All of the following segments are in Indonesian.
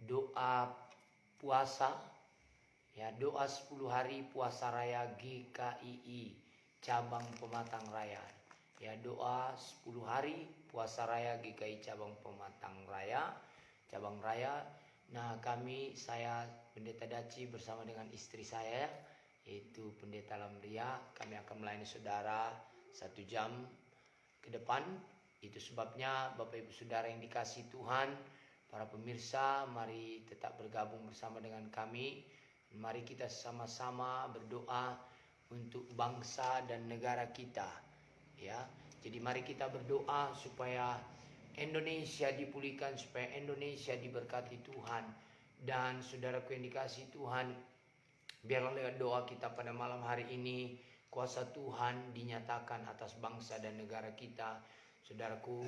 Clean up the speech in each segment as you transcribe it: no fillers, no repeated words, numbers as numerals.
doa puasa, ya, doa 10 hari puasa raya GKII cabang Pematang Raya. Ya, doa 10 hari puasa raya GKI cabang Pematang Raya, cabang raya. Nah, saya Pendeta Daci bersama dengan istri saya, yaitu Pendeta Lamria, kami akan melayani saudara 1 jam ke depan. Itu sebabnya Bapak Ibu Saudara yang dikasihi Tuhan, para pemirsa, mari tetap bergabung bersama dengan kami. Mari kita sama-sama berdoa untuk bangsa dan negara kita. Ya, jadi mari kita berdoa supaya Indonesia dipulihkan, supaya Indonesia diberkati Tuhan. Dan saudaraku yang dikasihi Tuhan, biarlah lewat doa kita pada malam hari ini, kuasa Tuhan dinyatakan atas bangsa dan negara kita. Saudaraku,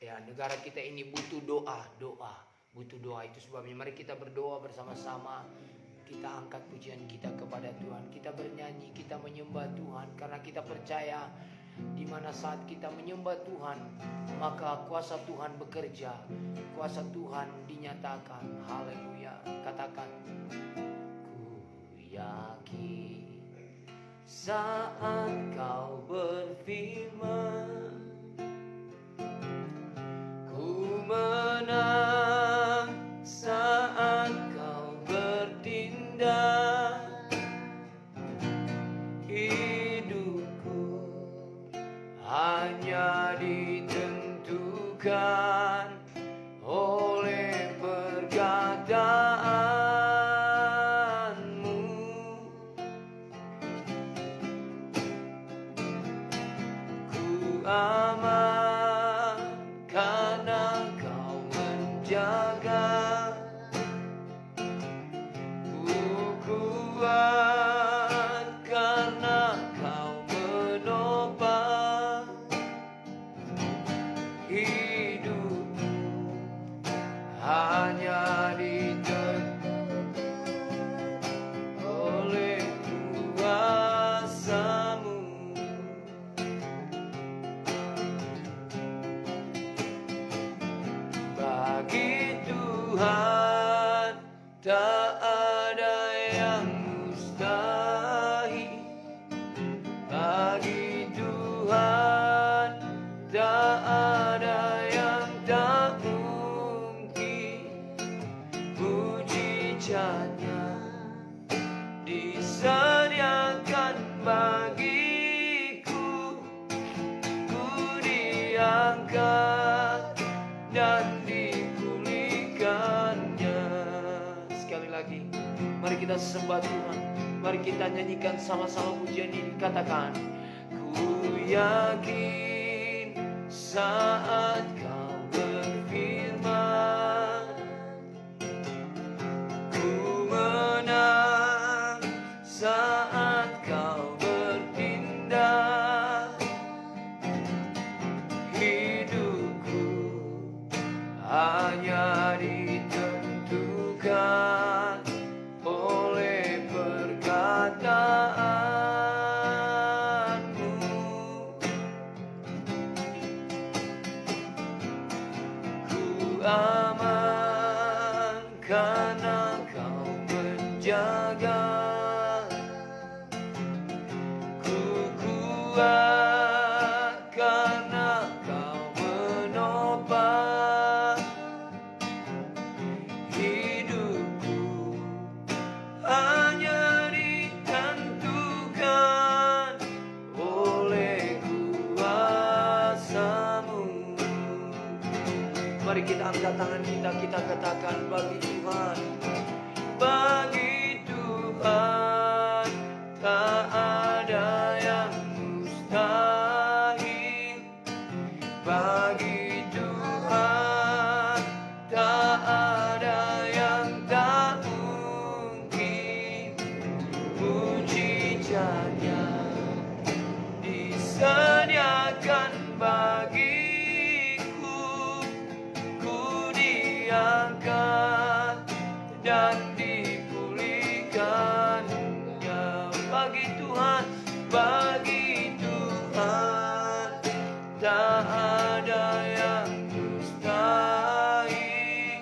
ya, negara kita ini butuh doa, butuh doa. Itu sebabnya mari kita berdoa bersama-sama. Kita angkat pujian kita kepada Tuhan, kita bernyanyi, kita menyembah Tuhan, karena kita percaya di mana saat kita menyembah Tuhan, maka kuasa Tuhan bekerja, kuasa Tuhan dinyatakan. Haleluya. Katakan, ku yakin saat kau berfirman, ku menang saat kau bertindak. Hidupku hanya ditentukan oleh perkataanmu. Ku aman karena kau menjaga. Ku kuat karena kau menopang hidupku, hanya ditentukan oleh kuasa-Mu. Bagi Tuhan tak ada yang mustahil. Bagi Tuhan tak ada yang tak mungkin. Mujizatnya disediakan bagiku. Ku diangkat dan dipulihkannya. Sekali lagi, mari kita sembah Tuhan. Mari kita nyanyikan sama-sama pujian ini. Katakan, ku yakin saat kau berfirman, ku menang saat kau bertindak. Hidupku hanya ditentukan oleh perkataanmu. Ku aman karena kau menjaga. Ku kuat karena kau menopang hidupku, hanya ditentukan oleh kuasa-Mu. Mari kita angkat tangan kita katakan, bagi Tuhan, bagi Tuhan tak ada yang mustahil. Bagi Tuhan tak ada yang tak mungkin. Mujizatnya disediakan bagiku. Ku diangkat dan dipulihkannya. Bagi Tuhan tak ada yang mustahil.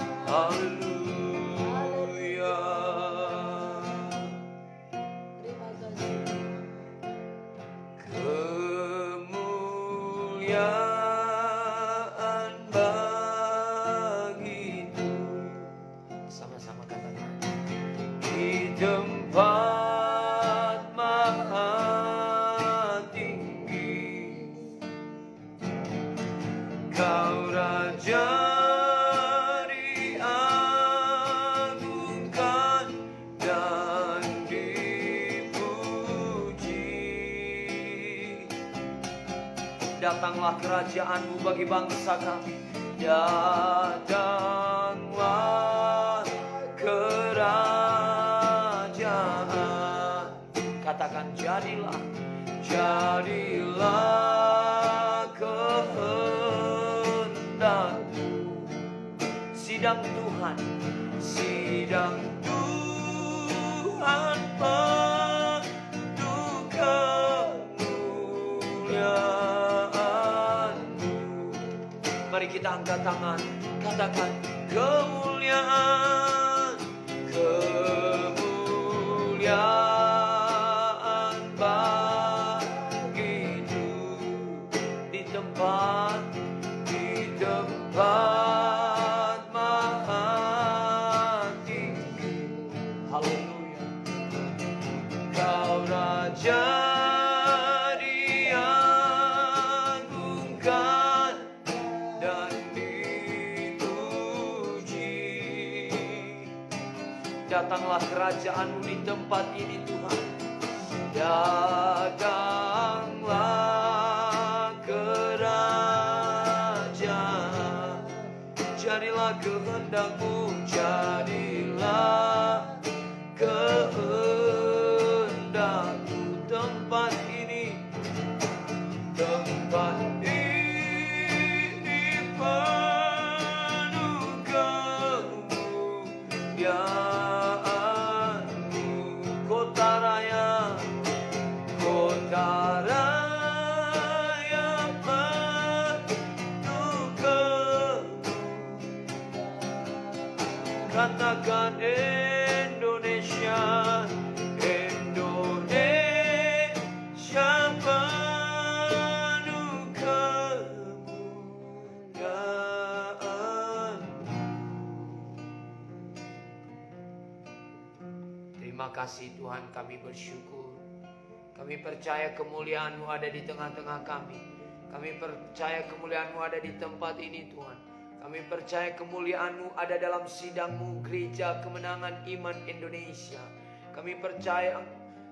Haleluya. Terima kasih. Kemuliaan bagimu. Sama-sama katakan. Di tempat maha tinggi, Kau Raja diagungkan dan dipuji. Datanglah kerajaan-Mu bagi bangsa kami. Datanglah kerajaan. Katakan jadilah, jadilah kehendak-Mu. Sidang Tuhan, sidang Tuhan penuh kemuliaan-Mu. Mari kita angkat tangan, katakan kemuliaan, kemuliaan bagimu. Di tempat maha tinggi. Haleluya. Kau Raja diagungkan dan dipuji. Datanglah kerajaan-Mu di tempat ini Tuhan. Datanglah kerajaan. Jadilah kehendak-Mu, jadilah kehendak-Mu. Tempat ini penuh kemuliaan-Mu. Kota raya penuh katakan Indonesia, Indonesia penuh kemuliaan. Terima kasih Tuhan, kami bersyukur. Kami percaya kemuliaan-Mu ada di tengah-tengah kami. Kami percaya kemuliaan-Mu ada di tempat ini Tuhan. Kami percaya kemuliaan-Mu ada dalam sidang-Mu Gereja Kemenangan Iman Indonesia. Kami percaya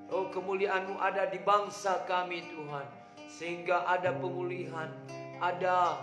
kemuliaan-Mu ada di bangsa kami Tuhan. Sehingga ada pemulihan, ada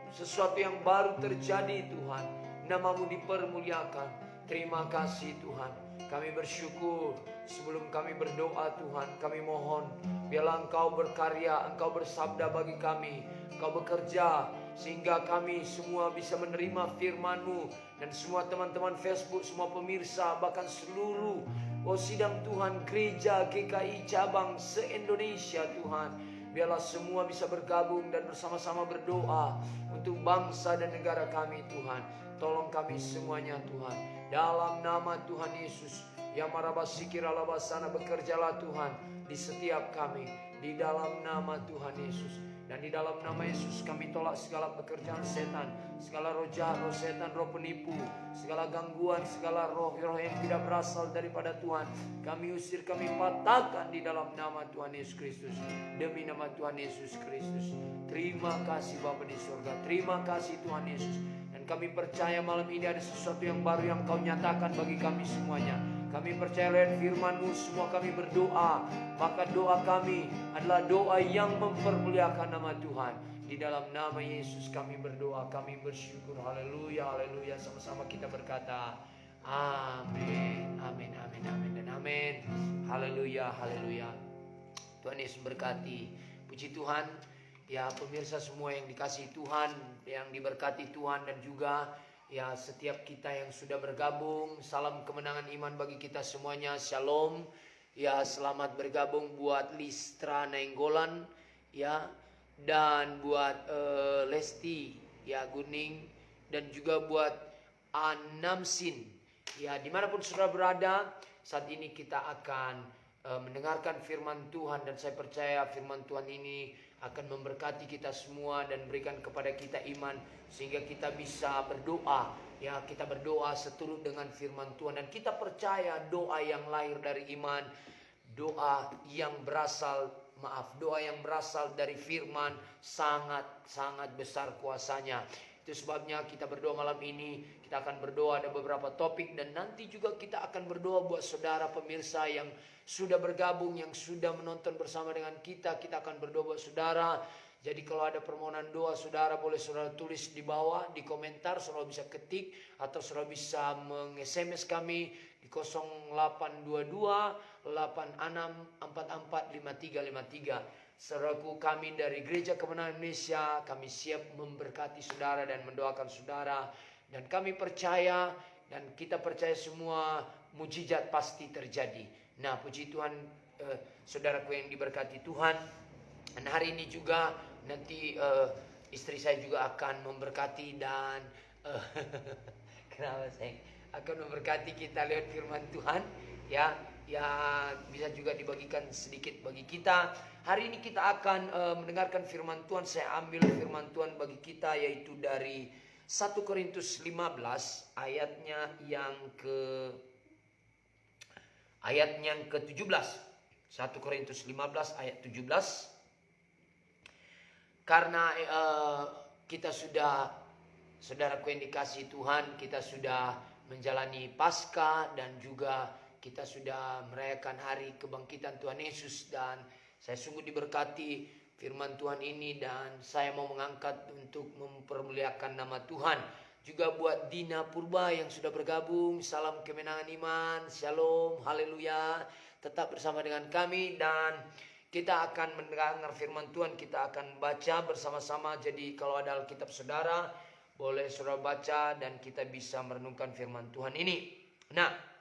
sesuatu yang baru terjadi Tuhan. Nama-Mu dipermuliakan. Terima kasih Tuhan. Kami bersyukur. Sebelum kami berdoa Tuhan, kami mohon biarlah Engkau berkarya, Engkau bersabda bagi kami, Engkau bekerja sehingga kami semua bisa menerima firman-Mu. Dan semua teman-teman Facebook, semua pemirsa, bahkan seluruh sidang Tuhan Gereja GKI cabang se-Indonesia Tuhan, biarlah semua bisa bergabung dan bersama-sama berdoa untuk bangsa dan negara kami Tuhan. Tolong kami semuanya Tuhan, dalam nama Tuhan Yesus. Yang marabasikiralabasana, bekerjalah Tuhan di setiap kami, di dalam nama Tuhan Yesus. Dan di dalam nama Yesus kami tolak segala pekerjaan setan, segala roh jahat, roh setan, roh penipu, segala gangguan, segala roh-roh yang tidak berasal daripada Tuhan. Kami usir, kami patahkan di dalam nama Tuhan Yesus Kristus. Demi nama Tuhan Yesus Kristus. Terima kasih Bapa di surga. Terima kasih Tuhan Yesus. Dan kami percaya malam ini ada sesuatu yang baru yang Kau nyatakan bagi kami semuanya. Kami percaya lewat firman-Mu semua kami berdoa. Maka doa kami adalah doa yang mempermuliakan nama Tuhan. Di dalam nama Yesus kami berdoa, kami bersyukur. Haleluya, haleluya. Sama-sama kita berkata amin, amin, amin, amin, dan amin. Haleluya, haleluya. Tuhan Yesus berkati. Puji Tuhan. Ya pemirsa semua yang dikasihi Tuhan, yang diberkati Tuhan, dan juga ya setiap kita yang sudah bergabung, salam kemenangan iman bagi kita semuanya. Shalom. Ya selamat bergabung buat Listra Nainggolan ya, dan buat Lesti ya Guning, dan juga buat Anamsin. Ya dimanapun saudara berada, saat ini kita akan mendengarkan firman Tuhan. Dan saya percaya firman Tuhan ini akan memberkati kita semua dan berikan kepada kita iman sehingga kita bisa berdoa. Ya, kita berdoa seturut dengan firman Tuhan, dan kita percaya doa yang lahir dari iman, doa yang berasal dari firman sangat besar kuasanya. Itu sebabnya kita berdoa malam ini. Kita akan berdoa, ada beberapa topik, dan nanti juga kita akan berdoa buat saudara pemirsa yang sudah bergabung, yang sudah menonton bersama dengan kita. Kita akan berdoa buat saudara. Jadi kalau ada permohonan doa saudara, boleh saudara tulis di bawah di komentar. Saudara bisa ketik atau saudara bisa meng-SMS kami di 0822 86445353. Saudaraku, kami dari Gereja Kemenangan Indonesia, kami siap memberkati saudara dan mendoakan saudara. Dan kami percaya, dan kita percaya semua mujizat pasti terjadi. Nah, puji Tuhan, saudaraku yang diberkati Tuhan. Dan hari ini juga nanti istri saya juga akan memberkati, dan kenapa saya akan memberkati kita lewat firman Tuhan ya. Ya bisa juga dibagikan sedikit bagi kita. Hari ini kita akan mendengarkan firman Tuhan. Saya ambil firman Tuhan bagi kita yaitu dari 1 Korintus 15 ayatnya yang ke-17. 1 Korintus 15 ayat 17. Karena kita sudah, saudaraku yang dikasihi Tuhan, kita sudah menjalani Paskah dan juga kita sudah merayakan hari kebangkitan Tuhan Yesus. Dan saya sungguh diberkati firman Tuhan ini, dan saya mau mengangkat untuk mempermuliakan nama Tuhan. Juga buat Dina Purba yang sudah bergabung, salam kemenangan iman, shalom, haleluya. Tetap bersama dengan kami, dan kita akan mendengar firman Tuhan. Kita akan baca bersama-sama. Jadi kalau ada Alkitab saudara, boleh saudara baca dan kita bisa merenungkan firman Tuhan ini. Nah,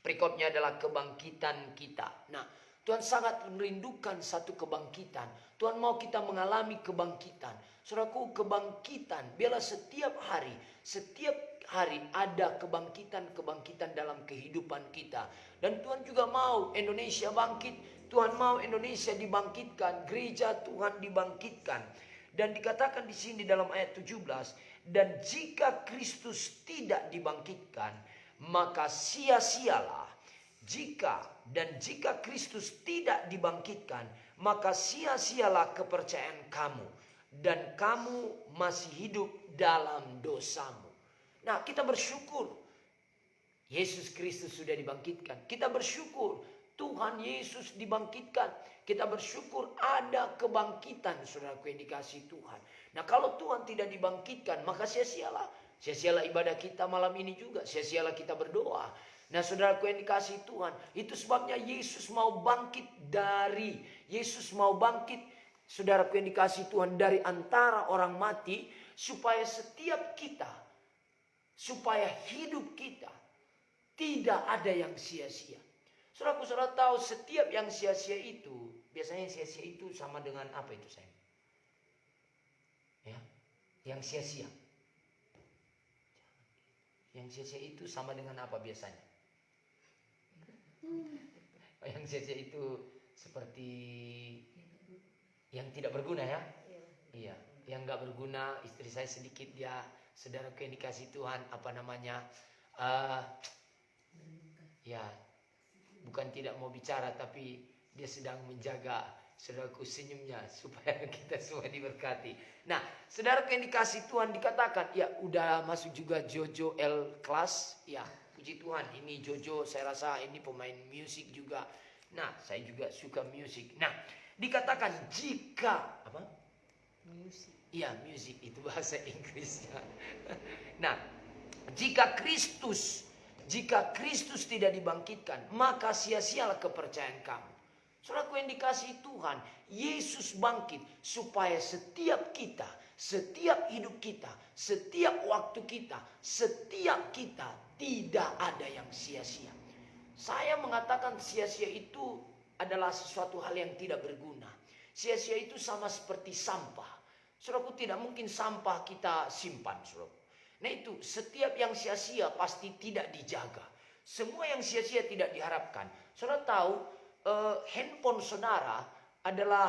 perikopnya adalah kebangkitan kita. Nah, Tuhan sangat merindukan satu kebangkitan. Tuhan mau kita mengalami kebangkitan. Saudaraku, kebangkitan, biarlah setiap hari ada kebangkitan dalam kehidupan kita. Dan Tuhan juga mau Indonesia bangkit. Tuhan mau Indonesia dibangkitkan, gereja Tuhan dibangkitkan. Dan dikatakan di sini dalam ayat 17, dan jika Kristus tidak dibangkitkan, maka sia-sialah. Jika Kristus tidak dibangkitkan, maka sia-sialah kepercayaan kamu, dan kamu masih hidup dalam dosamu. Nah, kita bersyukur Yesus Kristus sudah dibangkitkan. Kita bersyukur Tuhan Yesus dibangkitkan. Kita bersyukur ada kebangkitan, saudaraku yang dikasihi Tuhan. Nah, kalau Tuhan tidak dibangkitkan, maka sia-sialah. Sia-sialah ibadah kita malam ini juga. Sia-sialah kita berdoa. Nah, saudaraku yang dikasihi Tuhan, itu sebabnya Yesus mau bangkit, saudaraku yang dikasihi Tuhan, dari antara orang mati, supaya hidup kita tidak ada yang sia-sia. Saudaraku, saudara tahu setiap yang sia-sia itu, biasanya yang sia-sia itu sama dengan apa itu, sayang? Ya, yang sia-sia. Yang sia-sia itu sama dengan apa biasanya? Yang sia-sia itu seperti yang tidak berguna, ya? Iya, yang nggak berguna. Istri saya sedikit, dia saudaraku yang dikasih Tuhan, ya, bukan tidak mau bicara, tapi dia sedang menjaga saudaraku senyumnya supaya kita semua diberkati. Nah, saudaraku yang dikasih Tuhan, dikatakan, ya udah masuk juga Jojo L Class, ya. Puji Tuhan, ini Jojo saya rasa ini pemain musik juga. Nah, saya juga suka musik. Nah, dikatakan jika apa? Musik. Iya, musik itu bahasa Inggrisnya. Nah, jika Kristus tidak dibangkitkan, maka sia-sialah kepercayaan kamu. Saudaraku yang dikasihi Tuhan, Yesus bangkit supaya setiap kita, setiap hidup kita, setiap waktu kita, setiap kita tidak ada yang sia-sia. Saya mengatakan sia-sia itu adalah sesuatu hal yang tidak berguna. Sia-sia itu sama seperti sampah. Saudaraku, tidak mungkin sampah kita simpan, saudaraku. Nah itu, setiap yang sia-sia pasti tidak dijaga. Semua yang sia-sia tidak diharapkan. Saudara tahu, handphone saudara adalah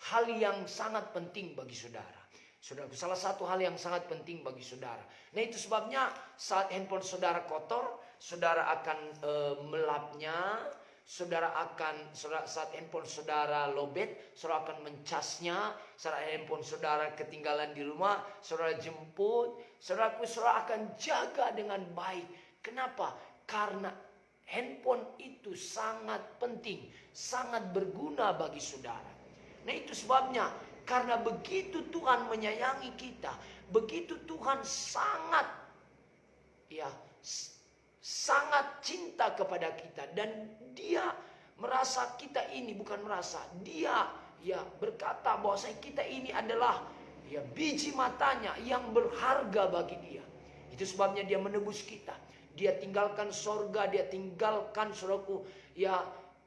hal yang sangat penting bagi saudara. Saudaraku, salah satu hal yang sangat penting bagi saudara. Nah itu sebabnya saat handphone saudara kotor, saudara akan melapnya. Saat handphone saudara lobet, saudara akan mencasnya. Saat handphone saudara ketinggalan di rumah, saudara jemput. Saudaraku, saudara akan jaga dengan baik. Kenapa? Karena handphone itu sangat penting, sangat berguna bagi saudara. Nah itu sebabnya, karena begitu Tuhan menyayangi kita, begitu Tuhan sangat cinta kepada kita, dan dia merasa kita ini dia berkata bahwa kita ini adalah biji matanya yang berharga bagi dia. Itu sebabnya dia menebus kita. Dia tinggalkan sorga, dia tinggalkan saudaraku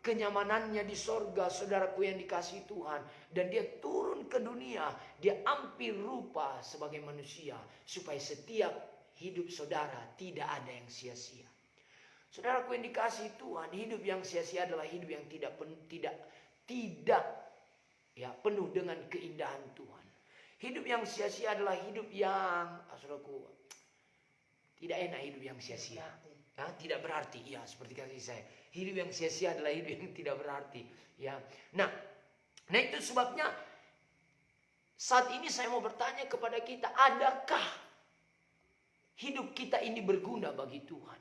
kenyamanannya di sorga, saudaraku yang dikasihi Tuhan, dan dia turun ke dunia. Dia ambil rupa sebagai manusia supaya setiap hidup saudara tidak ada yang sia-sia. Saudaraku yang dikasihi Tuhan, hidup yang sia-sia adalah hidup yang tidak penuh dengan keindahan Tuhan. Hidup yang sia-sia adalah hidup yang saudaraku tidak enak, hidup yang sia-sia. Tidak berarti, seperti kasih saya. Hidup yang sia-sia adalah hidup yang tidak berarti. Nah itu sebabnya saat ini saya mau bertanya kepada kita, adakah hidup kita ini berguna bagi Tuhan?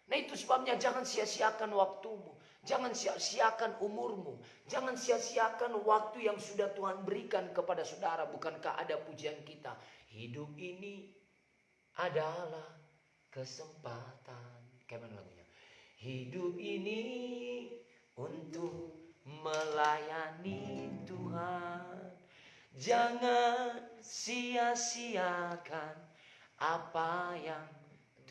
Nah itu sebabnya jangan sia-siakan waktumu, jangan sia-siakan umurmu, jangan sia-siakan waktu yang sudah Tuhan berikan kepada saudara. Bukankah ada pujian kita? Hidup ini adalah kesempatan. Kayak mana lagunya? Hidup ini untuk melayani Tuhan. Jangan sia-siakan apa yang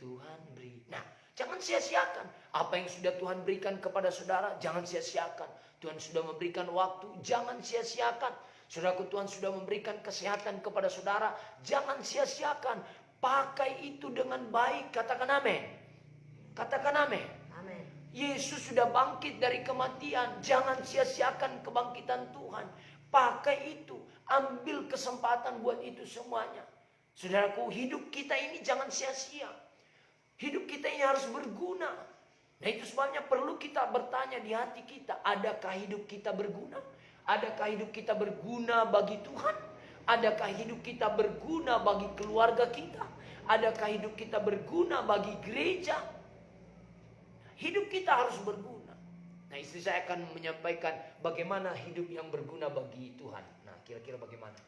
Tuhan beri. Nah, jangan Jangan sia-siakan. Apa yang sudah Tuhan berikan kepada saudara, jangan sia-siakan. Tuhan sudah memberikan waktu, jangan sia-siakan. Saudaraku, Tuhan sudah memberikan kesehatan kepada saudara, jangan sia-siakan. Pakai itu dengan baik. Katakan amin. Katakan amin. Amin. Yesus sudah bangkit dari kematian. Jangan sia-siakan kebangkitan Tuhan. Pakai itu. Ambil kesempatan buat itu semuanya. Saudaraku, hidup kita ini jangan sia-sia. Hidup kita ini harus berguna. Nah, itu sebabnya perlu kita bertanya di hati kita. Adakah hidup kita berguna? Adakah hidup kita berguna bagi Tuhan? Adakah hidup kita berguna bagi keluarga kita? Adakah hidup kita berguna bagi gereja? Hidup kita harus berguna. Nah, istri saya akan menyampaikan bagaimana hidup yang berguna bagi Tuhan. Nah, kira-kira bagaimana?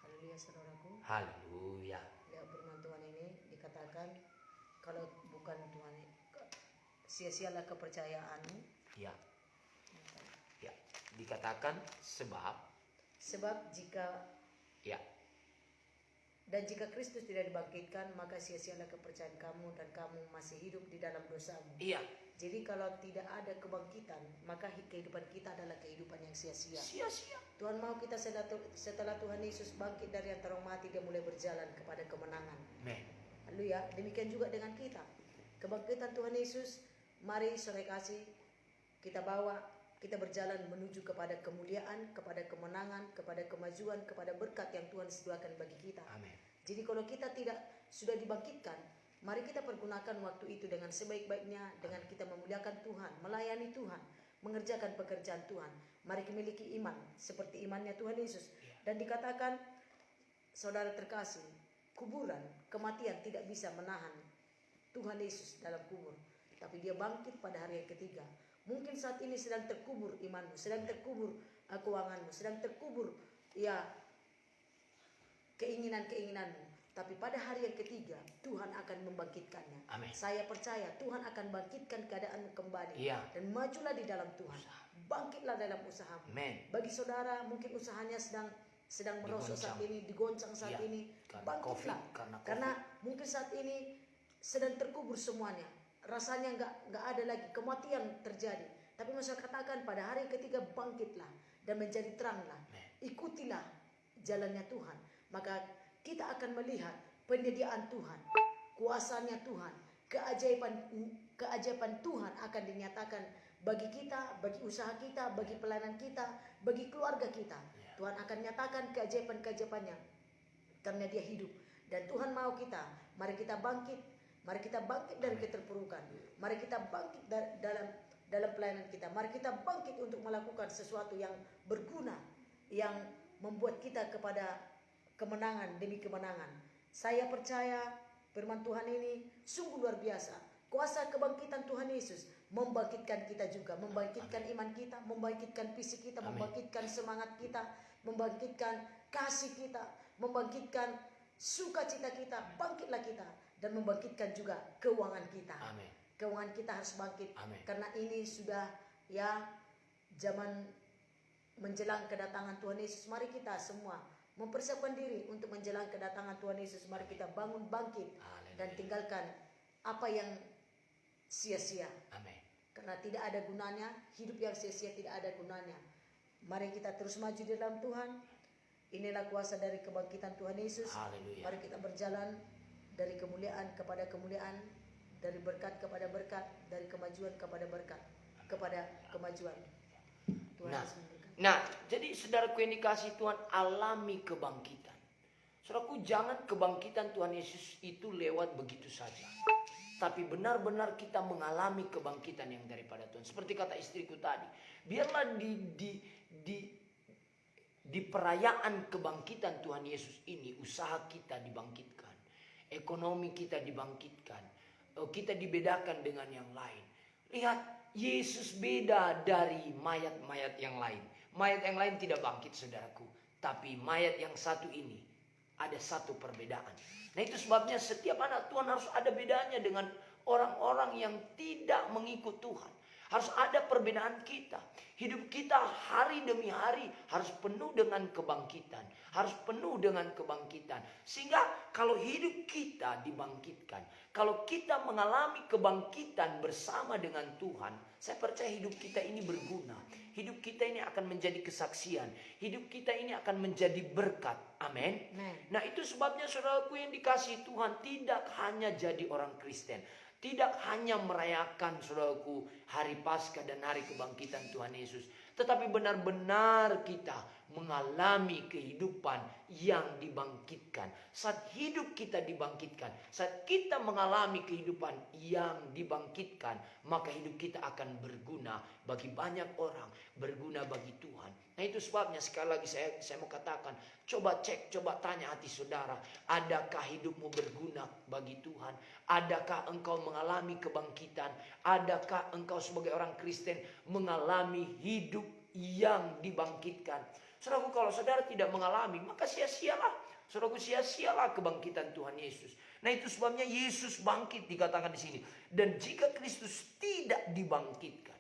Haleluya saudaraku. Haleluya. Lihat firman Tuhan ini dikatakan kalau bukan Tuhan, sia-sialah kepercayaanmu. Ya. Ya, dikatakan sebab jika ya. Dan jika Kristus tidak dibangkitkan, maka sia-sialah kepercayaan kamu dan kamu masih hidup di dalam dosamu. Iya. Jadi kalau tidak ada kebangkitan, maka kehidupan kita adalah kehidupan yang sia-sia. Sia-sia. Tuhan mau kita setelah Tuhan Yesus bangkit dari antara orang mati, dia mulai berjalan kepada kemenangan. Amen. Haleluya. Demikian juga dengan kita. Kebangkitan Tuhan Yesus, mari sore kasih kita bawa, kita berjalan menuju kepada kemuliaan, kepada kemenangan, kepada kemajuan, kepada berkat yang Tuhan sediakan bagi kita. Amin. Jadi kalau kita tidak sudah dibangkitkan, mari kita pergunakan waktu itu dengan sebaik-baiknya, dengan kita memuliakan Tuhan, melayani Tuhan, mengerjakan pekerjaan Tuhan. Mari kita miliki iman seperti imannya Tuhan Yesus. Dan dikatakan, saudara terkasih, kuburan, kematian tidak bisa menahan Tuhan Yesus dalam kubur. Tapi dia bangkit pada hari yang ketiga. Mungkin saat ini sedang terkubur imanmu, sedang terkubur keuanganmu, sedang terkubur keinginan-keinginanmu. Tapi pada hari yang ketiga Tuhan akan membangkitkannya. Amin. Saya percaya Tuhan akan bangkitkan keadaanmu kembali. Iya. Dan majulah di dalam Tuhan. Bangkitlah dalam usahamu. Amin. Bagi saudara mungkin usahanya sedang merosot saat ini, digoncang saat Iya. ini, Karena bangkitlah. COVID, Karena mungkin saat ini sedang terkubur semuanya. Rasanya nggak ada lagi, kematian terjadi. Tapi Masa katakan pada hari ketiga bangkitlah dan menjadi teranglah. Ikutilah jalannya Tuhan. Maka kita akan melihat penyediaan Tuhan, kuasanya Tuhan, keajaiban Tuhan akan dinyatakan bagi kita, bagi usaha kita, bagi pelayanan kita, bagi keluarga kita. Tuhan akan nyatakan keajaiban-keajaibannya karena dia hidup. Dan Tuhan mau kita, mari kita bangkit. Mari kita bangkit dari keterpurukan. Mari kita bangkit dalam pelayanan kita. Mari kita bangkit untuk melakukan sesuatu yang berguna, yang membuat kita kepada kemenangan demi kemenangan. Saya percaya firman Tuhan ini sungguh luar biasa. Kuasa kebangkitan Tuhan Yesus membangkitkan kita juga, membangkitkan iman kita, membangkitkan fisik kita, membangkitkan semangat kita, membangkitkan kasih kita, membangkitkan sukacita kita. Bangkitlah kita. Dan membangkitkan juga keuangan kita. Amin. Keuangan kita harus bangkit. Amin. Karena ini sudah zaman menjelang kedatangan Tuhan Yesus. Mari kita semua mempersiapkan diri untuk menjelang kedatangan Tuhan Yesus. Mari kita bangun bangkit. Haleluya. Dan tinggalkan apa yang sia-sia. Amin. Karena tidak ada gunanya. Hidup yang sia-sia tidak ada gunanya. Mari kita terus maju di dalam Tuhan. Inilah kuasa dari kebangkitan Tuhan Yesus. Haleluya. Mari kita berjalan dari kemuliaan kepada kemuliaan, dari berkat kepada berkat, dari kemajuan kepada berkat, kepada kemajuan. Tuhan Yesus memberkati. Nah, jadi saudaraku yang dikasihi Tuhan, alami kebangkitan. Saudaraku, jangan kebangkitan Tuhan Yesus itu lewat begitu saja. Tapi benar-benar kita mengalami kebangkitan yang daripada Tuhan. Seperti kata istriku tadi, biarlah di perayaan kebangkitan Tuhan Yesus ini, usaha kita dibangkitkan. Ekonomi kita dibangkitkan. Kita dibedakan dengan yang lain. Lihat, Yesus beda dari mayat-mayat yang lain. Mayat yang lain tidak bangkit, saudaraku. Tapi mayat yang satu ini ada satu perbedaan. Nah, itu sebabnya setiap anak Tuhan harus ada bedanya dengan orang-orang yang tidak mengikut Tuhan. Harus ada perbedaan kita. Hidup kita hari demi hari harus penuh dengan kebangkitan. Harus penuh dengan kebangkitan. Sehingga kalau hidup kita dibangkitkan, kalau kita mengalami kebangkitan bersama dengan Tuhan, saya percaya hidup kita ini berguna. Hidup kita ini akan menjadi kesaksian. Hidup kita ini akan menjadi berkat. Amin. Nah, itu sebabnya saudaraku yang dikasihi Tuhan, tidak hanya jadi orang Kristen, tidak hanya merayakan saudaraku hari Paskah dan hari kebangkitan Tuhan Yesus, tetapi benar-benar kita mengalami kehidupan yang dibangkitkan. Saat hidup kita dibangkitkan, saat kita mengalami kehidupan yang dibangkitkan, maka hidup kita akan berguna bagi banyak orang, berguna bagi Tuhan. Nah, itu sebabnya sekali lagi saya mau katakan, coba cek, coba tanya hati saudara, adakah hidupmu berguna bagi Tuhan? Adakah engkau mengalami kebangkitan? Adakah engkau sebagai orang Kristen mengalami hidup yang dibangkitkan? Saudaraku, kalau saudara tidak mengalami, maka sia-sialah. Saudaraku, sia-sialah kebangkitan Tuhan Yesus. Nah, itu sebabnya Yesus bangkit dikatakan di sini. Dan jika Kristus tidak dibangkitkan,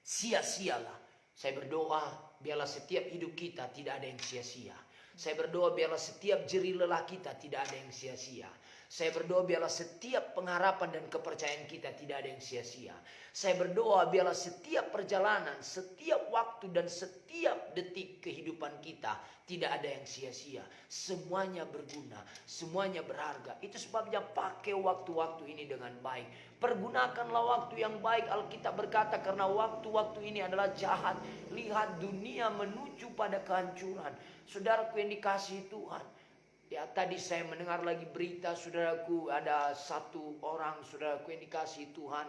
sia-sialah. Saya berdoa biarlah setiap hidup kita tidak ada yang sia-sia. Saya berdoa biarlah setiap jerih lelah kita tidak ada yang sia-sia. Saya berdoa biarlah setiap pengharapan dan kepercayaan kita tidak ada yang sia-sia. Saya berdoa biarlah setiap perjalanan, setiap waktu dan setiap detik kehidupan kita tidak ada yang sia-sia. Semuanya berguna, semuanya berharga. Itu sebabnya pakai waktu-waktu ini dengan baik. Pergunakanlah waktu yang baik. Alkitab berkata karena waktu-waktu ini adalah jahat. Lihat dunia menuju pada kehancuran. Saudaraku yang dikasihi Tuhan, ya, tadi saya mendengar lagi berita, saudaraku, ada satu orang, saudaraku yang dikasihi Tuhan,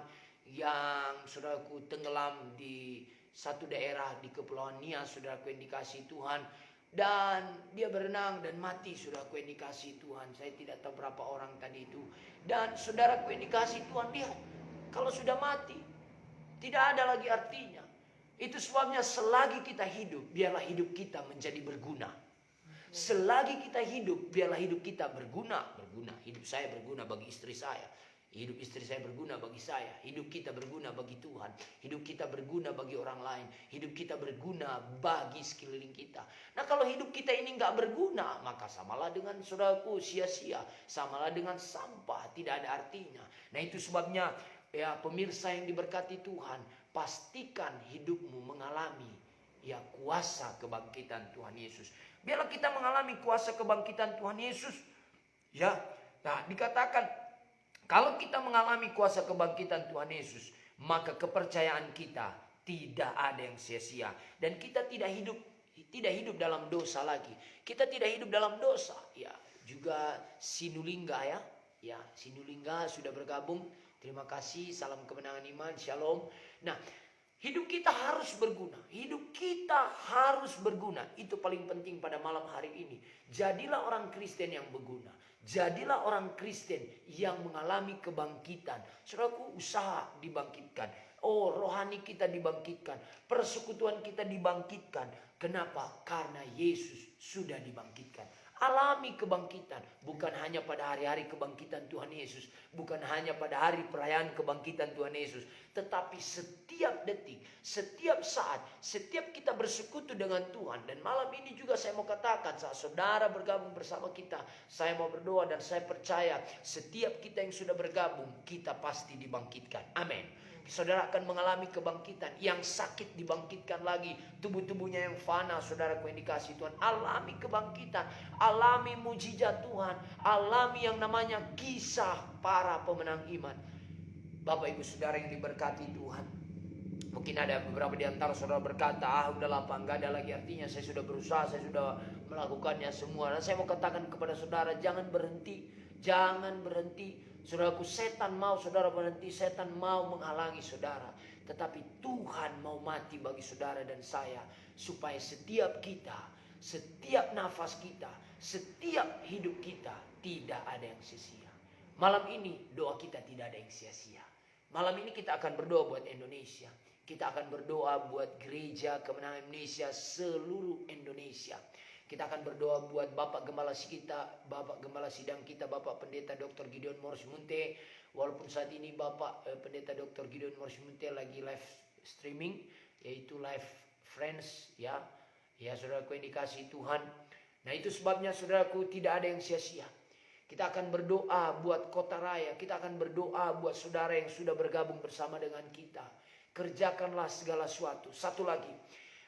yang saudaraku tenggelam di satu daerah di Kepulauan Nias, saudaraku yang dikasihi Tuhan. Dan dia berenang dan mati, saudaraku yang dikasihi Tuhan. Saya tidak tahu berapa orang tadi itu. Dan saudaraku yang dikasihi Tuhan, lihat, kalau sudah mati, tidak ada lagi artinya. Itu sebabnya selagi kita hidup, biarlah hidup kita menjadi berguna. Selagi kita hidup, biarlah hidup kita berguna. Hidup saya berguna bagi istri saya. Hidup istri saya berguna bagi saya. Hidup kita berguna bagi Tuhan. Hidup kita berguna bagi orang lain. Hidup kita berguna bagi sekeliling kita. Nah, kalau hidup kita ini nggak berguna, maka samalah dengan saudaraku sia-sia. Samalah dengan sampah, tidak ada artinya. Nah, itu sebabnya ya pemirsa yang diberkati Tuhan, pastikan hidupmu mengalami ya kuasa kebangkitan Tuhan Yesus. Biarlah kita mengalami kuasa kebangkitan Tuhan Yesus. Ya, nah dikatakan kalau kita mengalami kuasa kebangkitan Tuhan Yesus, maka kepercayaan kita tidak ada yang sia-sia. Dan kita tidak hidup dalam dosa lagi. Kita tidak hidup dalam dosa. Ya, juga Sinulingga ya. Ya, Sinulingga sudah bergabung. Terima kasih, salam kemenangan iman, shalom. Nah, hidup kita harus berguna. Hidup kita harus berguna. Itu paling penting pada malam hari ini. Jadilah orang Kristen yang berguna. Jadilah orang Kristen yang mengalami kebangkitan. Saudaraku, usaha dibangkitkan. Oh, rohani kita dibangkitkan. Persekutuan kita dibangkitkan. Kenapa? Karena Yesus sudah dibangkitkan. Alami kebangkitan. Bukan hanya pada hari-hari kebangkitan Tuhan Yesus. Bukan hanya pada hari perayaan kebangkitan Tuhan Yesus. Tetapi setiap detik, setiap saat, setiap kita bersekutu dengan Tuhan. Dan malam ini juga saya mau katakan, saat saudara bergabung bersama kita, saya mau berdoa dan saya percaya setiap kita yang sudah bergabung, kita pasti dibangkitkan. Amin. Saudara akan mengalami kebangkitan. Yang sakit dibangkitkan lagi. Tubuh-tubuhnya yang fana, saudaraku yang dikasihi Tuhan, alami kebangkitan. Alami mujizat Tuhan. Alami yang namanya kisah para pemenang iman. Bapak ibu saudara yang diberkati Tuhan, mungkin ada beberapa di antara saudara berkata, udahlah Pak, nggak ada lagi artinya. Saya sudah berusaha, saya sudah melakukannya semua. Dan saya mau katakan kepada saudara, jangan berhenti. Jangan berhenti. Saudaraku, setan mau saudara berhenti, setan mau menghalangi saudara. Tetapi Tuhan mau mati bagi saudara dan saya. Supaya setiap kita, setiap nafas kita, setiap hidup kita tidak ada yang sia-sia. Malam ini doa kita tidak ada yang sia-sia. Malam ini kita akan berdoa buat Indonesia. Kita akan berdoa buat gereja kemenangan Indonesia, seluruh Indonesia. Kita akan berdoa buat Bapak Gembala kita, Bapak Gembala Sidang kita, Bapak Pendeta Dr. Gideon Morris Munte, Walaupun saat ini Bapak Pendeta Dr. Gideon Morsimuntel lagi live streaming, yaitu live friends ya. Ya saudaraku yang dikasihi Tuhan. Nah itu sebabnya saudaraku tidak ada yang sia-sia. Kita akan berdoa buat Kota Raya. Kita akan berdoa buat saudara yang sudah bergabung bersama dengan kita. Kerjakanlah segala sesuatu. Satu lagi,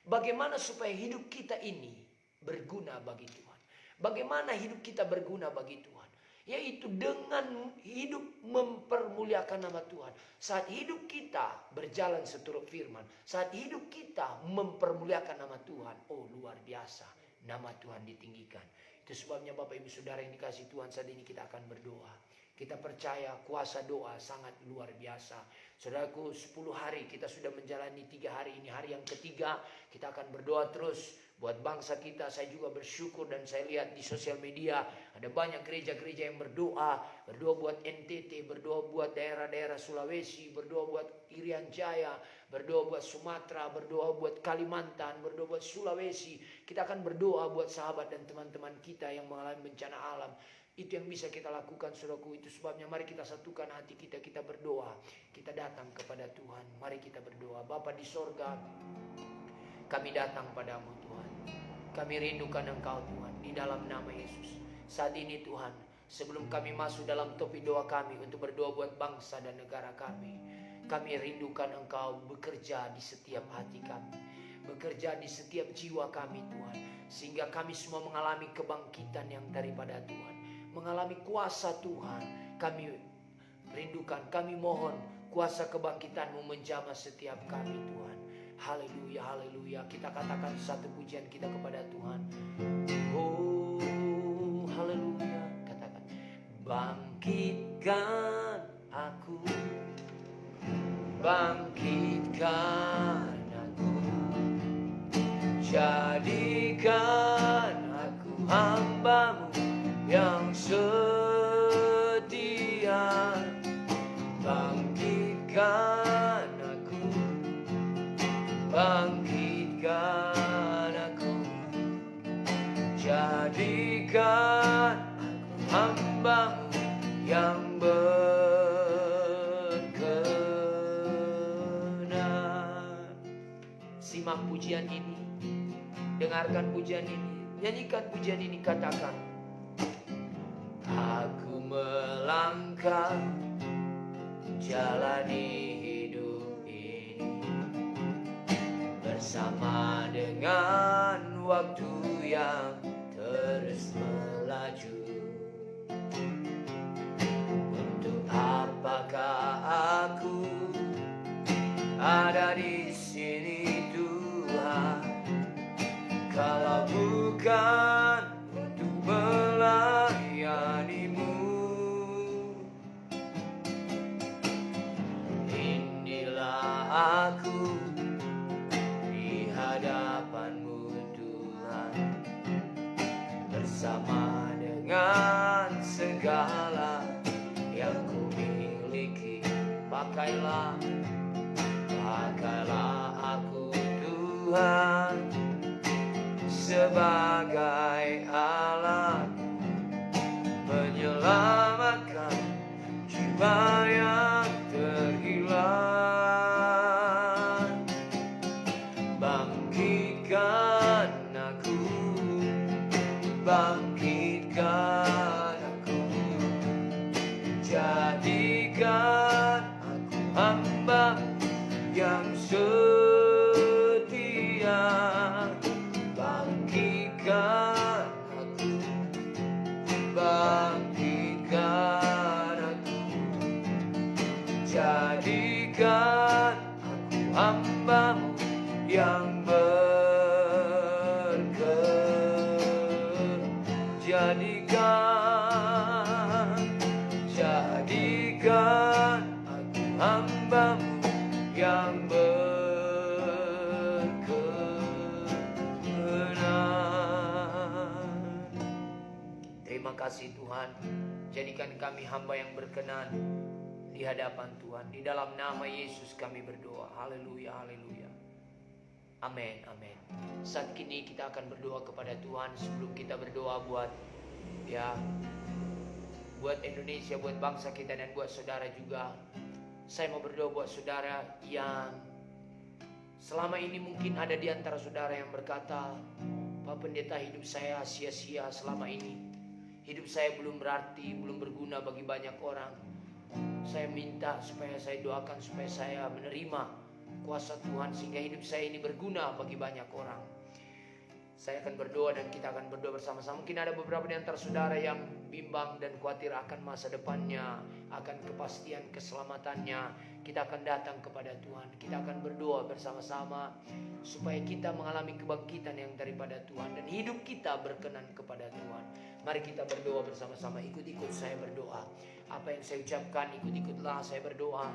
bagaimana supaya hidup kita ini berguna bagi Tuhan. Bagaimana hidup kita berguna bagi Tuhan. Yaitu dengan hidup mempermuliakan nama Tuhan. Saat hidup kita berjalan seturut firman. Saat hidup kita mempermuliakan nama Tuhan. Oh luar biasa. Nama Tuhan ditinggikan. Itu sebabnya Bapak Ibu Saudara yang dikasihi Tuhan, saat ini kita akan berdoa. Kita percaya kuasa doa sangat luar biasa. Saudaraku, 10 hari kita sudah menjalani 3 hari ini. Hari yang ketiga kita akan berdoa terus buat bangsa kita. Saya juga bersyukur dan saya lihat di sosial media ada banyak gereja-gereja yang berdoa buat NTT, berdoa buat daerah-daerah Sulawesi, berdoa buat Irian Jaya, berdoa buat Sumatera, berdoa buat Kalimantan, berdoa buat Sulawesi. Kita akan berdoa buat sahabat dan teman-teman kita yang mengalami bencana alam. Itu yang bisa kita lakukan, saudaraku. Itu sebabnya mari kita satukan hati kita, kita berdoa. Kita datang kepada Tuhan. Mari kita berdoa. Bapa di sorga, kami datang padamu Tuhan. Kami rindukan Engkau Tuhan, di dalam nama Yesus. Saat ini Tuhan, sebelum kami masuk dalam topik doa kami untuk berdoa buat bangsa dan negara kami rindukan Engkau bekerja di setiap hati kami, bekerja di setiap jiwa kami Tuhan, sehingga kami semua mengalami kebangkitan yang daripada Tuhan, mengalami kuasa Tuhan. Kami rindukan, kami mohon kuasa kebangkitan-Mu menjamah setiap kami Tuhan. Haleluya, haleluya. Kita katakan satu pujian kita kepada Tuhan. Oh, haleluya. Katakan, bangkitkan aku, bangkitkan aku, jadikan aku hamba-Mu yang setia. Bangkitkan aku, bangkitkan aku, jadikan aku hamba-Mu yang berkenan. Simak pujian ini, dengarkan pujian ini, nyanyikan pujian ini, katakan, aku melangkah jalani hidup ini bersama dengan waktu yang terus melaju. Untuk apakah aku ada di sini Tuhan, kalau bukan untuk melayani-Mu? Aku di hadapan-Mu Tuhan, bersama dengan segala yang ku miliki. Pakailah aku Tuhan sebagai alat menyelamatkan jiwa yang terhilang. Bangkitkan aku, bangkitkan aku, jadikan aku hamba yang setia. Bangkitkan aku, bangkitkan aku, jadikan aku hamba-Mu yang jadikan aku hamba-Mu yang berkenan. Terima kasih Tuhan, jadikan kami hamba yang berkenan di hadapan Tuhan. Di dalam nama Yesus kami berdoa. Haleluya, haleluya. Amin, amin. Saat ini kita akan berdoa kepada Tuhan. Sebelum kita berdoa buat buat Indonesia, buat bangsa kita, dan buat saudara juga. Saya mau berdoa buat saudara yang selama ini mungkin ada di antara saudara yang berkata, Pak Pendeta, hidup saya sia-sia selama ini. Hidup saya belum berarti, belum berguna bagi banyak orang. Saya minta supaya saya doakan supaya saya menerima kuasa Tuhan sehingga hidup saya ini berguna bagi banyak orang. Saya akan berdoa dan kita akan berdoa bersama-sama. Mungkin ada beberapa di antara saudara yang bimbang dan khawatir akan masa depannya, akan kepastian keselamatannya. Kita akan datang kepada Tuhan. Kita akan berdoa bersama-sama supaya kita mengalami kebangkitan yang daripada Tuhan dan hidup kita berkenan kepada Tuhan. Mari kita berdoa bersama-sama. Ikut-ikut saya berdoa. Apa yang saya ucapkan, ikut-ikutlah saya berdoa.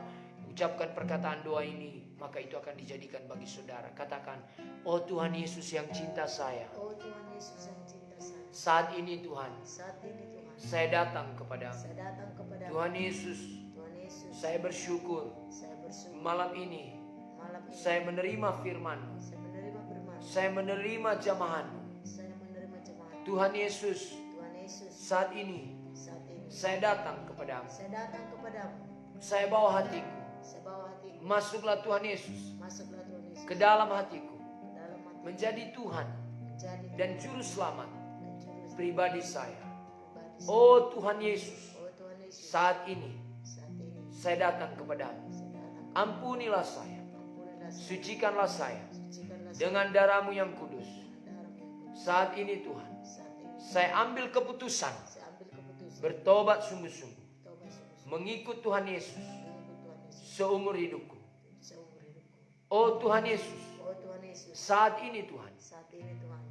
Ucapkan perkataan doa ini, maka itu akan dijadikan bagi saudara. Katakan, oh Tuhan Yesus yang cinta saya. Oh Tuhan Yesus yang cinta saya. Saat ini Tuhan, Saat ini Tuhan, saya datang kepadamu. saya datang kepada Tuhan Yesus, Tuhan Yesus. saya bersyukur Saya bersyukur malam ini malam ini saya menerima firman. saya menerima firman. Saya menerima jamahan. Saya menerima jemaat. Tuhan Yesus, Tuhan Yesus, saat ini saat ini saya datang kepadamu. saya datang kepadamu. Saya bawa hatiku. Saya bawa hatiku. Masuklah Tuhan Yesus Masuklah Tuhan Yesus ke dalam hatiku. ke dalam hati. Menjadi Tuhan Menjadi dan juru selamat dan juru pribadi saya. pribadi. Oh Tuhan Yesus, Oh Tuhan Yesus, saat ini saat ini saya datang kepadamu. saya datang. Ampunilah saya. Ampunilah saya. Sucikanlah saya Sucikanlah saya dengan darah-Mu yang kudus. dengan darah-Mu yang kudus. Saat ini Tuhan, Saat ini saya ambil keputusan saya ambil keputusan bertobat sungguh-sungguh, tobat sungguh-sungguh mengikut Tuhan Yesus mengikut Tuhan Yesus seumur hidupku. seumur hidupku. Oh Tuhan Yesus, Oh Tuhan Yesus, saat ini Tuhan, saat ini Tuhan,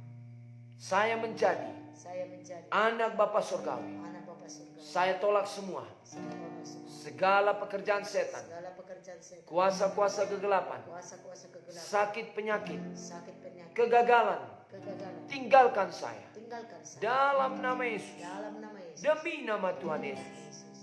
saya menjadi saya menjadi anak Bapa Surgawi. anak Bapa surga. Saya tolak semua Saya tolak semua segala pekerjaan setan, segala pekerjaan setan, kuasa-kuasa kegelapan, kuasa-kuasa kegelapan, sakit penyakit, sakit penyakit, kegagalan. kegagalan. Tinggalkan saya Tinggalkan saya dalam nama Yesus, dalam nama Yesus. demi nama Tuhan Yesus.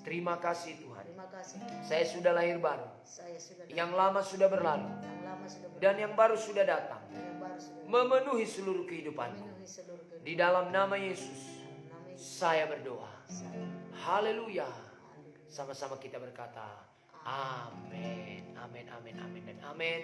Terima kasih Tuhan, Terima kasih. saya sudah lahir baru. Saya sudah Yang lama sudah berlalu yang lama sudah dan yang baru sudah datang, dan yang baru sudah memenuhi seluruh kehidupanku. memenuhi seluruh kehidupan. Di dalam nama Yesus Nama Yesus saya berdoa. saya. Haleluya. Haleluya. Sama-sama kita berkata amin, amin, amin, amin, dan amin.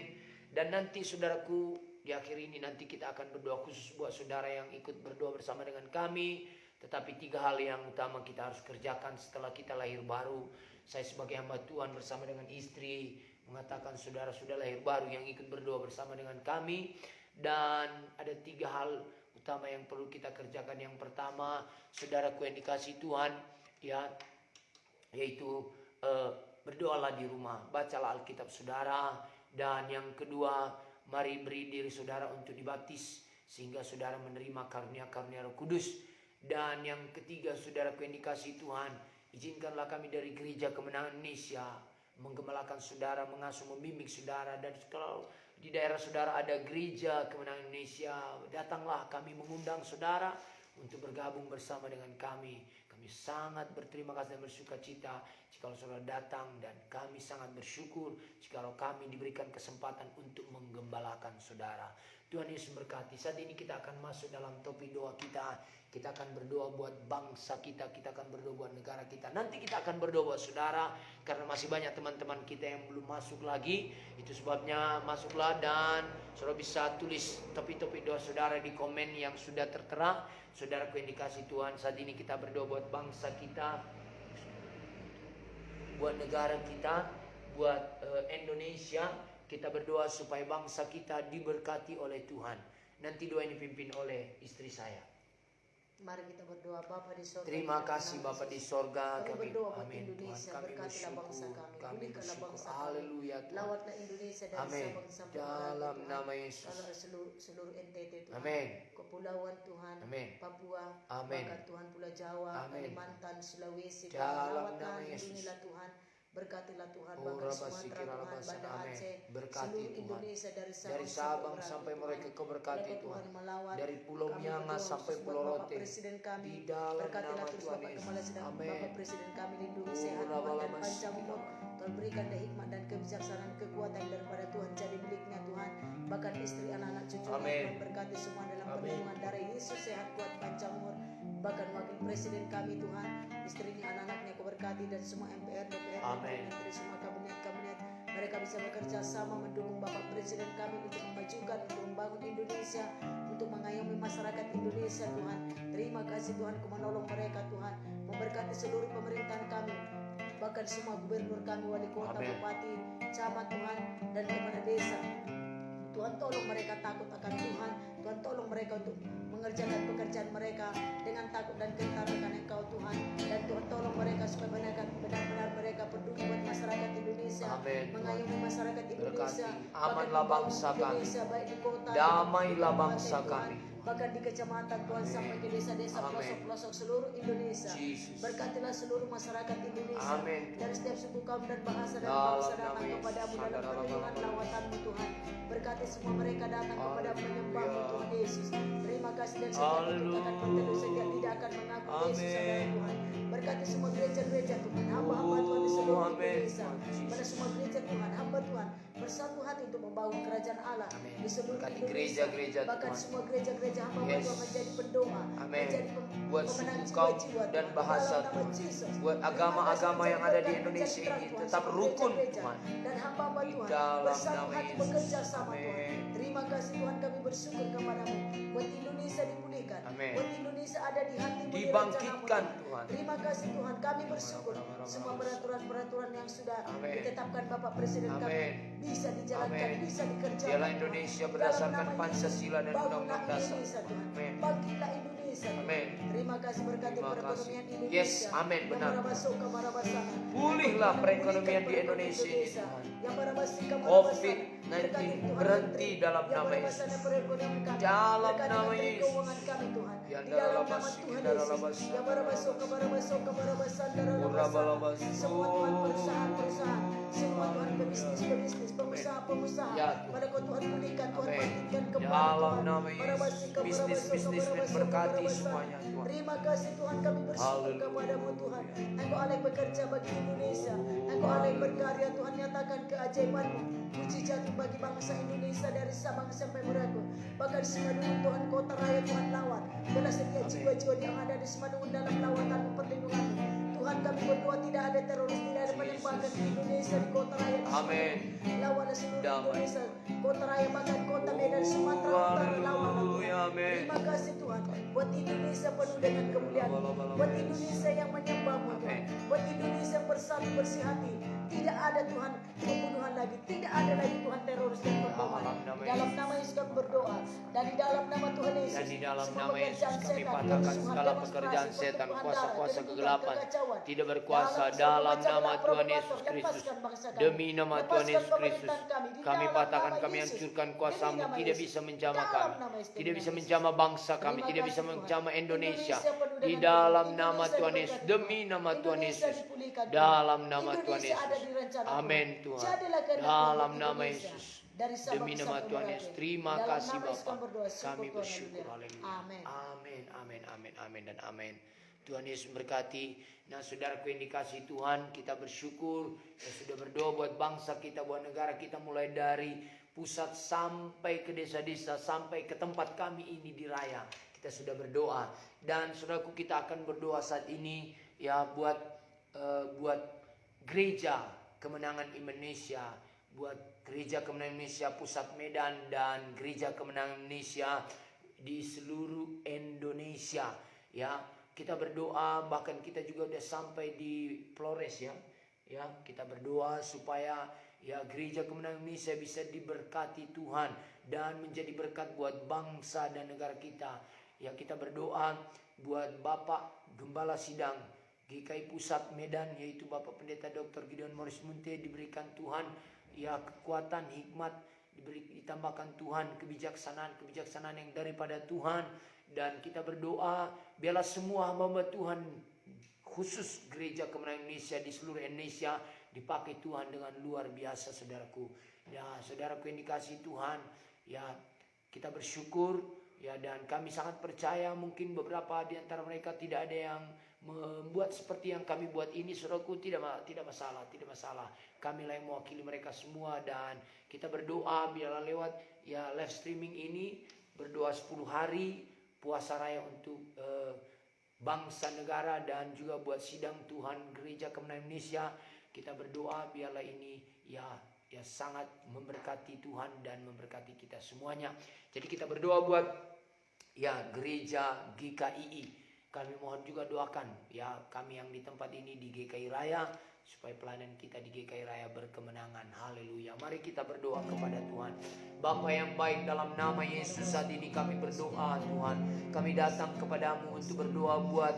Dan nanti saudaraku, di akhir ini nanti kita akan berdoa khusus buat saudara yang ikut berdoa bersama dengan kami. Tetapi 3 hal yang utama kita harus kerjakan setelah kita lahir baru. Saya sebagai hamba Tuhan bersama dengan istri mengatakan saudara sudah lahir baru yang ikut berdoa bersama dengan kami. Dan ada 3 hal utama yang perlu kita kerjakan. Yang pertama, saudaraku yang dikasih Tuhan, ya, yaitu berdoalah di rumah, bacalah Alkitab saudara. Dan yang kedua, mari beri diri saudara untuk dibaptis sehingga saudara menerima karunia-karunia Roh Kudus. Dan yang ketiga, saudaraku yang dikasih Tuhan, izinkanlah kami dari Gereja Kemenangan Indonesia menggembalakan saudara, mengasuh, membimbing saudara. Dan kalau di daerah saudara ada Gereja Kemenangan Indonesia, datanglah, kami mengundang saudara untuk bergabung bersama dengan kami. Kami sangat berterima kasih dan bersuka cita jika saudara datang, dan kami sangat bersyukur jika kami diberikan kesempatan untuk menggembalakan saudara. Tuhan Yesus berkati. Saat ini kita akan masuk dalam topik doa kita. Kita akan berdoa buat bangsa kita, kita akan berdoa buat negara kita. Nanti kita akan berdoa buat saudara, karena masih banyak teman-teman kita yang belum masuk lagi. Itu sebabnya masuklah, dan saudara bisa tulis topik-topik doa saudara di komen yang sudah tertera. Saudaraku yang dikasih Tuhan, saat ini kita berdoa buat bangsa kita, buat negara kita, buat Indonesia. Kita berdoa supaya bangsa kita diberkati oleh Tuhan. Nanti doa ini dipimpin oleh istri saya. Mari kita berdoa. Bapa di sorga, Terima kasih Bapa di sorga, kami berdoa buat amin Indonesia, Tuhan, kami berkatilah bangsa bersyukur, kami, kami pulihkanlah bersyukur, bangsa kami, haleluya Tuhan, lawatlah Indonesia dari amin, Sabang sampai dalam Merauke, Tuhan. nama Yesus, Kalau seluruh NTT Tuhan, amin, Kepulauan Tuhan, amin, Papua, amin, bahkan Tuhan Pulau Jawa, amin, Kalimantan, Sulawesi, Tuhan, dalam lawatlah, nama Yesus, lindungilah Tuhan, berkatilah Tuhan, oh bahkan Rabba Sumatera Sikira Tuhan, Rabba Banda amin, Aceh, berkati seluruh Tuhan, Indonesia dari Sabang sampai Merauke kau berkati Tuhan, melawat, dari Pulau kami Miangas berdoa sampai khusus Pulau buat Bapak Rote, Presiden kami, di dalam berkatilah nama terus Tuhan Bapak Yesus, Kepala Sedang, amin, Bapak Presiden kami lindungi oh sehat, Rabba kuat dan Lama panjang umur. Sikira, Tuhan berikan hikmat dan kebijaksanaan, kekuatan daripada Tuhan jadi miliknya Tuhan. Bahkan istri, anak-anak, cucu amin, Tuhan berkati semua dalam amin, perlindungan darah Yesus, sehat, kuat, panjang umur. bahkan wakil presiden kami Tuhan, istrinya, anak-anaknya Kau berkati, dan semua MPR, DPR, Amin. menteri, semua kabinet-kabinet, mereka bisa bekerja sama mendukung Bapak Presiden kami untuk memajukan, untuk membangun Indonesia, untuk mengayomi masyarakat Indonesia Tuhan. Terima kasih Tuhan, Kau menolong mereka Tuhan, memberkati seluruh pemerintahan kami, bahkan semua gubernur kami, wali kota, Amin. bupati, camat Tuhan, dan kepala desa. Tuhan tolong mereka takut akan Tuhan. Tuhan tolong mereka untuk mengerjakan pekerjaan mereka dengan takut dan gentar akan Engkau Tuhan. Dan Tuhan tolong mereka supaya benar-benar mereka peduli buat masyarakat Indonesia, Amin. mengayomi masyarakat Indonesia, Berkati. bahkan Amanlah membangun bangsa kami. Indonesia baik di kota, Damailah di bangsa kabupaten, Tuhan, kami. bahkan di kecamatan Tuhan, Amin. sampai ke desa-desa, Amin. pelosok-pelosok seluruh Indonesia. Jesus. Berkatilah seluruh masyarakat Indonesia, Amin. dari setiap suku, kaum, dan bahasa dan Dalam bangsa nama datang Yesus. kepadamu dalam perlindungan lawatan-Mu Tuhan. Berkati semua mereka datang kepada menyembah-Mu Tuhan Yesus. Terima kasih, dan setiap akan berteduh setiap tidak akan mengaku Yesus adalah Tuhan. Berkati semua gereja-gereja Tuhan, hamba-hamba Tuhan di seluruh Amin. Indonesia. Pada semua gereja Tuhan, hamba Tuhan bersatu hati untuk membangun kerajaan Allah Amin. di seluruh Berkati Indonesia. gereja-gereja Bahkan Tuhan. semua gereja-gereja hamba Yes. Tuhan menjadi pendoa, Amin. menjadi Buat pemenang suku, kaum, jiwa-jiwa dan Tuhan. bahasa Dalam nama Tuhan. Jesus. Buat Terima agama-agama kasih yang ada di menjadi Indonesia terang, ini Tuhan, tetap semua rukun gereja-gereja Tuhan. dan hamba-hamba Di Tuhan dalam bersatu nama hati Yesus. bekerja sama Tuhan. Amin. Terima kasih Tuhan, kami bersyukur kepadamu buat Indonesia dipulihkan, Amin. buat Indonesia ada di hatimu, di Dibangkitkan rencanamu, Tuhan. Terima kasih Tuhan, kami bersyukur semua peraturan-peraturan yang sudah Amin. ditetapkan Bapak Presiden kami Amin. bisa dijalankan, Amin. bisa dikerjakan. Dialah Tuhan. Indonesia Dalam berdasarkan nama Pancasila dan Yesus, Undang-Undang bangunlah Dasar. Indonesia Tuhan. Amin. Bangkitlah Indonesia Tuhan. Amin. Terima kasih, berkati Terima perekonomian kasih. Indonesia. Yes, amin, benar. Yang marabasuka, marabasana. Pulihlah Tuhan, perekonomian pulihkan di Indonesia ini, Indonesia. Tuhan. Yang marabasika, COVID-19 Berkati Tuhan, berhenti Menteri. dalam Yang nama marabasana Yesus. perekonomian kami. Dalam Berkati nama Menteri Yesus. Keuangan kami Tuhan. Ya, Di dalam nama darabas, Tuhan darabas, Yesus. Yang marabasuka, marabasuka, marabasana, Urabalabas. semua Tuhan perusahaan-perusahaan, semua Tuhan pebisnis, pengusaha-pengusaha. Ya, Tuhan. Pada Kau Tuhan pulihkan, Tuhan Amin. bangkitkan kembali Dalam Tuhan. nama Yesus. Marabasika, Bisnis-bisnismen marabasuka, berkati marabasana. semuanya Tuhan. Terima kasih Tuhan, kami bersyukur Haleluya. kepadamu Tuhan. Engkau Allah yang bekerja bagi Indonesia, Engkau Allah yang berkarya Tuhan, nyatakan keajaiban-Mu, mujizat bagi bangsa Indonesia dari Sabang sampai Merauke. Bahkan Semadungun Tuhan, kota raya Tuhan lawan, bela setiap jiwa-jiwa yang ada di Semadungun dalam lawatan perlindungan. Tuhan, kami berdoa tidak ada teroris, tidak ada penembakan di Indonesia, di kota raya di Amin. Semadungun. Lawanlah seluruh Damai. Indonesia, kota raya, bahkan kota Medan, Sumatera Utara, lawanlah Tuhan. Haleluya, amin. Terima kasih Tuhan, buat Indonesia penuh dengan kemuliaan, buat Indonesia yang menyembah-Mu Tuhan, buat Indonesia yang bersatu bersih hati. Tidak ada Tuhan pembunuhan lagi, tidak ada lagi Tuhan teroris dan pemboman. Dalam nama Yesus kami berdoa, dan di dalam nama Tuhan Yesus, Dan di dalam semua nama Yesus pekerjaan kami setan, patahkan kerusuhan, segala demonstrasi, pekerjaan setan, pertumpahan kuasa-kuasa darah, kegelapan, kekacauan. tidak berkuasa Dalam dalam semua nama macam Tuhan provokator, Yesus Kristus. lepaskan bangsa kami. Demi nama Tuhan Lepaskan Yesus Kristus, pemerintahan kami. Di kami dalam patahkan, nama kami Yesus. hancurkan Demi kuasamu, nama tidak Yesus. bisa menjama Dalam kami, nama Yesus, tidak demi bisa Yesus. menjama bangsa kami, Terima tidak bisa kasih, Tuhan. menjama Indonesia. penuh Di dengan dalam Indonesia nama Tuhan Yesus, diberkati, demi nama Tuhan Indonesia Yesus, dipulihkan, Tuhan. dalam nama Tuhan Indonesia ada Yesus. di rencana Amin Tuhan. Jadilah kehendak Dalam Tuhan nama Indonesia. Yesus. Dari Sabang Demi nama sampai Tuhan Merauke. Yesus. Terima Dalam kasih nama Yesus Bapa. kami berdoa. Syukur Kami Tuhan, bersyukur. haleluya. Haleluya. Amin. Amin. Amin. Amin. Amin dan amin. Tuhan Yesus berkati. Nah, saudaraku yang dikasihi Tuhan, kita bersyukur ya sudah berdoa buat bangsa kita, buat negara kita, mulai dari pusat sampai ke desa-desa, sampai ke tempat kami ini di Raya. Kita sudah berdoa, dan saudaraku, kita akan berdoa saat ini ya buat gereja Kemenangan Indonesia, buat gereja Kemenangan Indonesia pusat Medan dan gereja Kemenangan Indonesia di seluruh Indonesia ya. Kita berdoa, bahkan kita juga udah sampai di Flores ya. Ya, kita berdoa supaya ya gereja Kemenangan Indonesia bisa diberkati Tuhan dan menjadi berkat buat bangsa dan negara kita. Ya, kita berdoa buat Bapak Gembala Sidang GKI Pusat Medan, yaitu Bapak Pendeta Dr. Gideon Morris Munte, diberikan Tuhan ya kekuatan, hikmat, ditambahkan Tuhan kebijaksanaan yang daripada Tuhan. Dan kita berdoa biarlah semua hamba Tuhan, khusus gereja Kemenangan Indonesia di seluruh Indonesia, dipakai Tuhan dengan luar biasa, saudaraku. Ya, saudaraku yang dikasihi Tuhan, ya kita bersyukur ya, dan kami sangat percaya mungkin beberapa di antara mereka tidak ada yang membuat seperti yang kami buat ini, saudaraku. Tidak masalah. Kamilah yang mewakili mereka semua, dan kita berdoa biarlah lewat ya live streaming ini, berdoa 10 hari puasa raya untuk bangsa negara dan juga buat sidang Tuhan Gereja Kemenangan Indonesia. Kita berdoa biarlah ini ya sangat memberkati Tuhan dan memberkati kita semuanya. Jadi kita berdoa buat ya gereja GKII. Kami mohon juga doakan ya kami yang di tempat ini di GKI Raya, supaya pelayanan kita di GKI Raya berkemenangan. Haleluya. Mari kita berdoa kepada Tuhan. Bapa yang baik, dalam nama Yesus saat ini kami berdoa Tuhan. Kami datang kepadamu untuk berdoa buat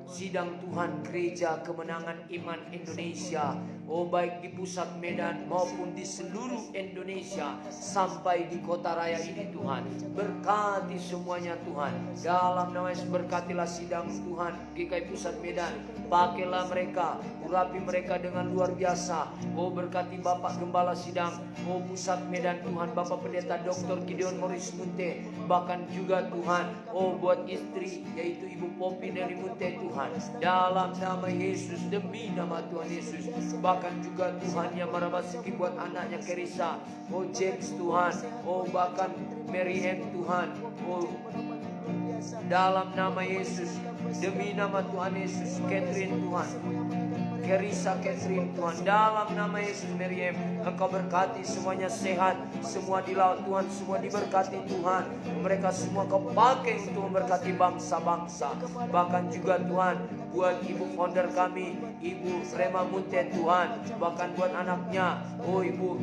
sidang Tuhan Gereja Kemenangan Iman Indonesia. Baik di pusat Medan maupun di seluruh Indonesia sampai di kota raya ini Tuhan. Berkati semuanya Tuhan. Dalam nama Yesus berkatilah sidang Tuhan GKI Pusat Medan. Pakailah mereka, urapi mereka dengan luar biasa. Berkati Bapak Gembala Sidang Pusat Medan Tuhan, Bapak Pendeta Dr. Gideon Morris Munte. Bahkan juga Tuhan buat istri yaitu Ibu Popi Nelly Munte Tuhan. Dalam nama Yesus, demi nama Tuhan Yesus. Bahkan juga Tuhan yang Marabasiki buat anaknya Kerisa, James Tuhan, bahkan Mary M Tuhan. Dalam nama Yesus, demi nama Tuhan Yesus, Catherine Tuhan, Kerisa Catherine Tuhan, dalam nama Yesus Miriam, Engkau berkati semuanya sehat, semua di laut Tuhan, semua diberkati Tuhan. Mereka semua Kau pakai untuk memberkati bangsa-bangsa. Bahkan juga Tuhan buat Ibu founder kami, Ibu Rema Munte Tuhan, bahkan buat anaknya, Ibu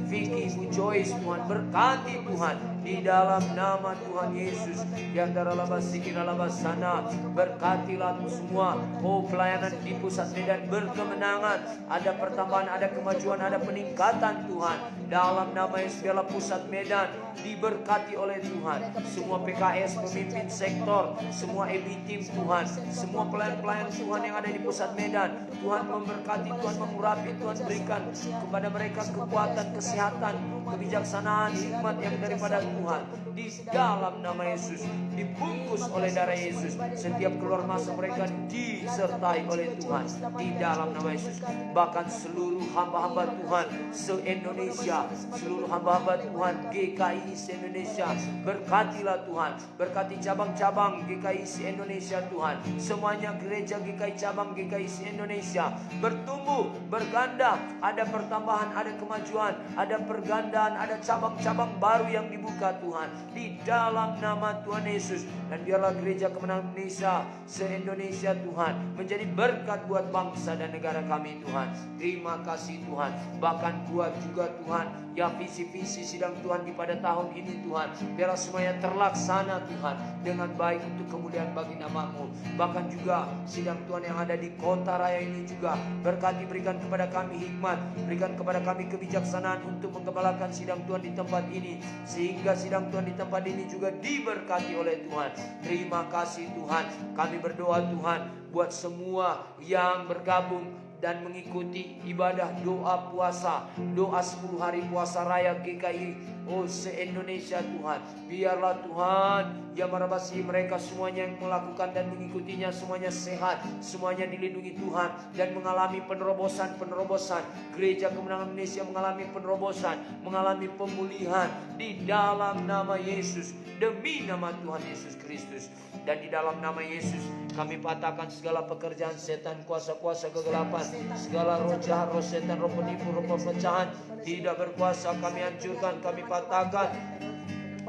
Vicky, Ibu Joyce Tuhan, berkati Tuhan di dalam nama Tuhan Yesus. Yang daralabasikinalabasana, berkatilah semua pelayanan di pusat Medan berkemenangan, ada pertambahan, ada kemajuan, ada peningkatan Tuhan. Dalam nama Yesus biarlah pusat Medan diberkati oleh Tuhan. Semua PKS, pemimpin sektor, semua EB team Tuhan, semua pelayan-pelayan Tuhan yang ada di pusat Medan, Tuhan memberkati, Tuhan mengurapi, Tuhan berikan kepada mereka kekuatan, kesehatan, kebijaksanaan, hikmat yang daripada Tuhan. Di dalam nama Yesus, dibungkus oleh darah Yesus. Setiap keluar masuk mereka disertai oleh Tuhan. Di dalam nama Yesus. Bahkan seluruh hamba-hamba Tuhan se-Indonesia, seluruh hamba-hamba Tuhan GKI se-Indonesia, berkatilah Tuhan. Berkati cabang-cabang GKI se-Indonesia Tuhan. Semuanya gereja GKI cabang GKI se-Indonesia bertumbuh, berganda, ada pertambahan, ada kemajuan, ada pergandaan, ada cabang-cabang baru yang dibuka Tuhan. Di dalam nama Tuhan Yesus. Dan biarlah gereja Kemenangan Indonesia se-Indonesia Tuhan menjadi berkat buat bangsa dan negara kami Tuhan. Terima kasih Tuhan. Bahkan buat juga Tuhan ya visi-visi sidang Tuhan di pada tahun ini Tuhan, biarlah semuanya terlaksana Tuhan dengan baik untuk kemuliaan bagi nama-Mu. Bahkan juga sidang Tuhan yang ada di kota raya ini juga berkati, berikan kepada kami hikmat, berikan kepada kami kebijaksanaan untuk menggembalakan sidang Tuhan di tempat ini, sehingga sidang Tuhan di tempat ini juga diberkati oleh Tuhan. Terima kasih Tuhan. Kami berdoa Tuhan buat semua yang bergabung dan mengikuti ibadah doa puasa, doa 10 hari puasa raya GKI se-Indonesia Tuhan. Biarlah Tuhan yang merabasi mereka semuanya yang melakukan dan mengikutinya, semuanya sehat, semuanya dilindungi Tuhan dan mengalami penerobosan. Gereja Kemenangan Indonesia mengalami penerobosan, mengalami pemulihan di dalam nama Yesus, demi nama Tuhan Yesus Kristus. Dan di dalam nama Yesus kami patahkan segala pekerjaan setan, kuasa-kuasa kegelapan, segala roh jahat, roh setan, roh penipu, roh pemecahan tidak berkuasa kami hancurkan, kami patahkan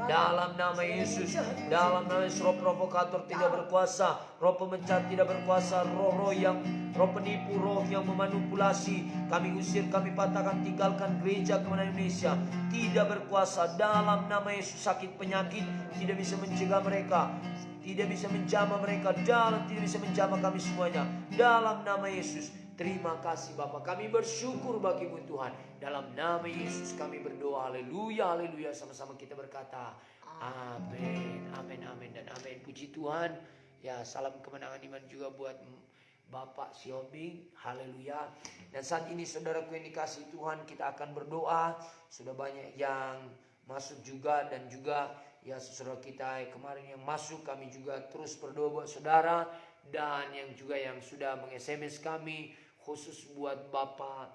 dalam nama Yesus. Dalam nama Yesus, roh provokator tidak berkuasa, roh pemecah tidak berkuasa, roh penipu, roh yang memanipulasi kami usir, kami patahkan, tinggalkan gereja Kemenangan Indonesia, tidak berkuasa. Dalam nama Yesus, sakit penyakit tidak bisa mencegah mereka, tidak bisa menjamah mereka, tidak bisa menjamah kami semuanya. Dalam nama Yesus. Terima kasih Bapa. Kami bersyukur bagi-Mu Tuhan. Dalam nama Yesus kami berdoa. Haleluya, haleluya. Sama-sama kita berkata amin, amin, amin, dan amin. Puji Tuhan. Ya, salam kemenangan iman juga buat Bapak Siombing. Haleluya. Dan saat ini saudaraku yang dikasihi Tuhan, kita akan berdoa. Sudah banyak yang masuk juga, dan juga ya saudara kita kemarin yang masuk, kami juga terus berdoa buat saudara, dan yang juga yang sudah meng-SMS kami, khusus buat Bapak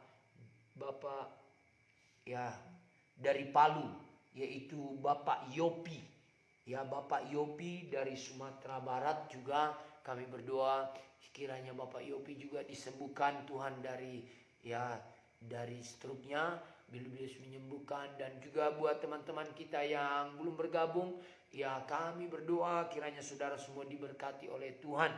ya dari Palu, yaitu Bapak Yopi. Ya Bapak Yopi dari Sumatera Barat juga kami berdoa kiranya Bapak Yopi juga disembuhkan Tuhan dari struknya, beliau menyembuhkan. Dan juga buat teman-teman kita yang belum bergabung, ya kami berdoa kiranya saudara semua diberkati oleh Tuhan.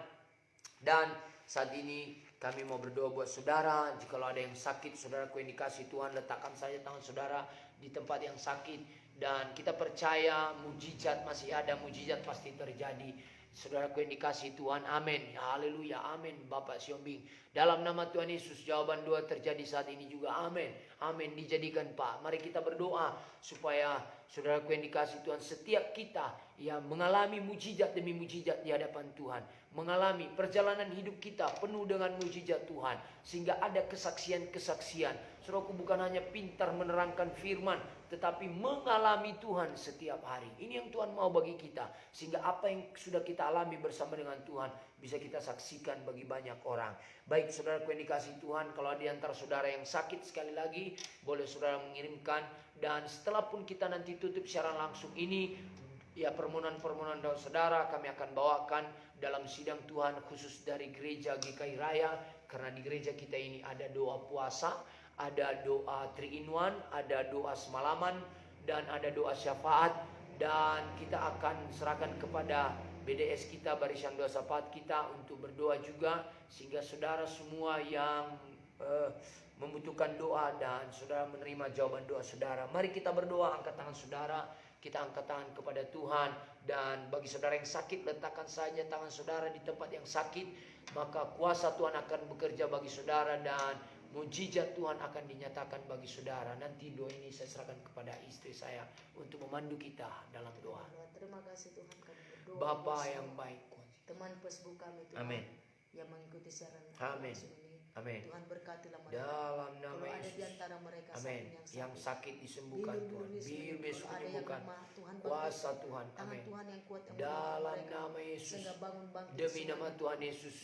Dan saat ini kami mau berdoa buat saudara. Jikalau ada yang sakit, saudaraku yang dikasih Tuhan, letakkan saja tangan saudara di tempat yang sakit. Dan kita percaya mujizat masih ada, mujizat pasti terjadi. Saudaraku yang dikasih Tuhan, amin. Haleluya, amin. Bapak Siombing, dalam nama Tuhan Yesus jawaban doa terjadi saat ini juga, amin. Amin, dijadikan Pak. Mari kita berdoa supaya saudaraku yang dikasih Tuhan, setiap kita yang mengalami mujizat demi mujizat di hadapan Tuhan, mengalami perjalanan hidup kita penuh dengan mujizat Tuhan, sehingga ada kesaksian-kesaksian. Saudaraku bukan hanya pintar menerangkan firman, tetapi mengalami Tuhan setiap hari. Ini yang Tuhan mau bagi kita, sehingga apa yang sudah kita alami bersama dengan Tuhan bisa kita saksikan bagi banyak orang. Baik saudaraku yang dikasih Tuhan, kalau ada di antara saudara yang sakit, sekali lagi boleh saudara mengirimkan. Dan setelah pun kita nanti tutup siaran langsung ini, ya permohonan-permohonan doa saudara kami akan bawakan dalam sidang Tuhan khusus dari gereja GKI Raya. Karena di gereja kita ini ada doa puasa, ada doa 3-in-1, ada doa semalaman, dan ada doa syafaat. Dan kita akan serahkan kepada BDS kita, barisan doa syafaat kita, untuk berdoa juga, sehingga saudara semua yang membutuhkan doa dan saudara menerima jawaban doa saudara. Mari kita berdoa, angkat tangan saudara, kita angkat tangan kepada Tuhan. Dan bagi saudara yang sakit, letakkan saja tangan saudara di tempat yang sakit, maka kuasa Tuhan akan bekerja bagi saudara dan mujizat Tuhan akan dinyatakan bagi saudara. Nanti doa ini saya serahkan kepada istri saya untuk memandu kita dalam doa. Terima kasih Tuhan, kami berdoa. Bapa yang baik, teman Facebook kami Tuhan, amin, yang mengikuti siaran amin, langsung ini, amin. Tuhan berkatilah mereka. Dalam nama Kalau ada Yesus, di antara mereka amin, yang sakit disembuhkan Tuhan, biar besok disembuhkan, kuasa Tuhan, amin. Tuhan yang kuat yang dalam nama Yesus, sehingga bangun bangkit demi semuanya. nama Tuhan Yesus,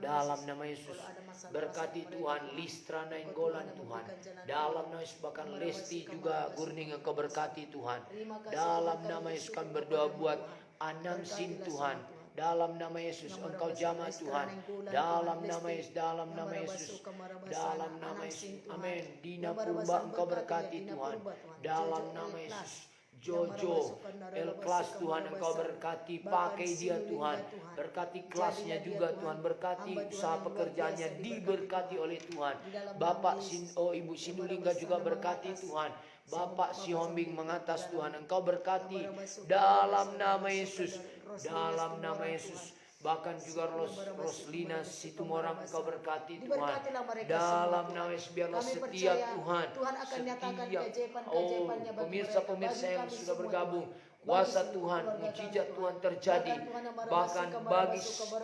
dalam nama Yesus, kalau ada masalah berkati mereka, Tuhan Tuhan, Listra Engkau Nainggolan Tuhan yang Tuhan, memberikan jalan dalam keluar. nama Yesus, bahkan Kemana Lesti basi, juga kemana basi, Gurning Tuhan. Engkau berkati Tuhan, Terima kasih, dalam Tuhan, nama kami Yesus bersyukur kami berdoa kepadamu, buat Tuhan. Anang Sin Berkatilah Tuhan, semua, Tuhan. dalam nama Yesus Yang Engkau merabas jamah Lesti, Tuhan, Nainggolan, dalam Tuhan, nama Lesti. Yesus, dalam Yang nama merabas Yesus, suka, merabas dalam sana, nama Anang Yesus, Sin, Tuhan. amin. Dina Yang merabas Purba Engkau berkati, berkati Dina Tuhan, Purba, Tuhan. dalam Jojo nama El Klas. Yesus. Yang Jojo merabas suka, narabas El Klas suka, Tuhan merabas Engkau sana. berkati, Bahkan pakai dia Sinulinga, Tuhan, Tuhan. berkati kelasnya Jadilah dia, juga Tuhan. Tuhan, berkati Hamba Tuhan usaha yang luar pekerjaannya biasa diberkati Tuhan. oleh Tuhan. Di dalam Bapak nama Yesus. Ibu Sinulingga juga berkati Tuhan. Bapak Si Hombing mengatas Tuhan, Engkau berkati dalam nama Yesus, dalam nama Yesus. Bahkan juga Roslina Situmorang Engkau berkati Tuhan, Diberkatilah mereka dalam semua, nama Tuhan. Yesus. Biarlah Kami setiap percaya Tuhan, Tuhan akan nyatakan setiap keajaiban-keajaibannya bagi pemirsa-pemirsa mereka, yang bagi sudah kami bergabung, semua, Tuhan. kuasa Bagi Tuhan, keluarga mujizat kami, Tuhan Tuhan. terjadi. Bahkan Tuhan yang Bahkan bagi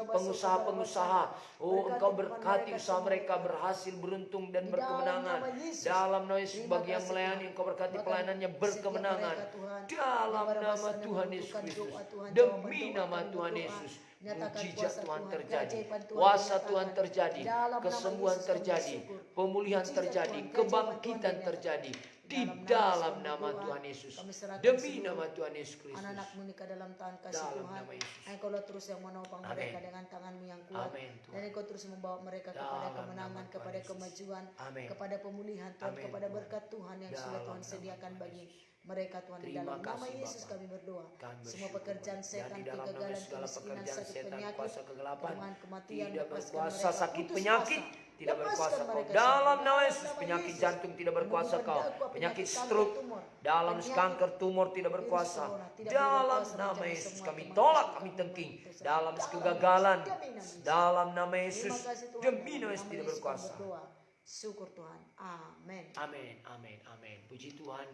pengusaha-pengusaha, Berkati Engkau Tuhan berkati mereka usaha semua, mereka Tuhan. berhasil, beruntung dan Di berkemenangan. dalam nama Yesus. Dalam nama Yesus, Terima bagi yang kasih, melayani Tuhan. Engkau berkati Bahkan pelayanannya setiap berkemenangan. mereka, Tuhan, Dalam yang nama berbahasa Tuhan dan Yesus membutuhkan Kristus, doa, Tuhan, demi jawaban nama doa, Tuhan kami Yesus, nyatakan mujizat kuasa Tuhan Tuhan, terjadi, keajaiban Tuhan kuasa dinyatakan. Tuhan terjadi, Dalam nama kesembuhan Yesus kami terjadi, bersyukur. pemulihan Mujizat terjadi, Tuhan, kebangkitan keajaiban Tuhan terjadi di dalam dalam Yesus nama kami Tuhan berdoa. Yesus, Kami serahkan demi seluruh nama Tuhan Yesus Kristus. anak-anakmu nikah dalam tangan kasih Dalam Tuhan. nama Yesus. Engkau lah terus yang menopang Amin. mereka dengan tanganmu yang kuat. Amin, Tuhan. Dan Engkau terus membawa mereka Dalam kepada nama kemenangan, Tuhan kepada Yesus. kemajuan, Amin. kepada pemulihan Tuhan, Amin, kepada Tuhan. berkat Tuhan yang sudah Dalam Tuhan nama sediakan Tuhan bagi Yesus. mereka Tuhan. Di Terima dalam nama kasih, Yesus Bapa. kami berdoa. Kami Semua bersyukur, pekerjaan Bapa. setan, Dan di dalam nama kegagalan, segala kemiskinan, pekerjaan sakit setan, penyakit, kuasa kegelapan, Tuhan, kematian, tidak lepaskan berkuasa, mereka, sakit putus penyakit kuasa. tidak Lepaskan berkuasa kau. mereka Dalam semua. nama Dalam Yesus, nama penyakit Yesus. jantung tidak berkuasa Penyakit kau, dakwa, penyakit kanker, stroke, tumor, dalam penyakit kanker tumor tidak virus berkuasa. corona, tidak Dalam berkuasa nama menjadi Yesus semua kami teman tolak, Yesus kami kami tengking. membantu Dalam semua. kegagalan, Demi nama Yesus. dalam nama Yesus, Terima kasih Tuhan. demi Dalam nama Yesus nama tidak Yesus kami berkuasa. berdoa. Syukur Tuhan. Amin. Amin, amin, amin. Puji Tuhan,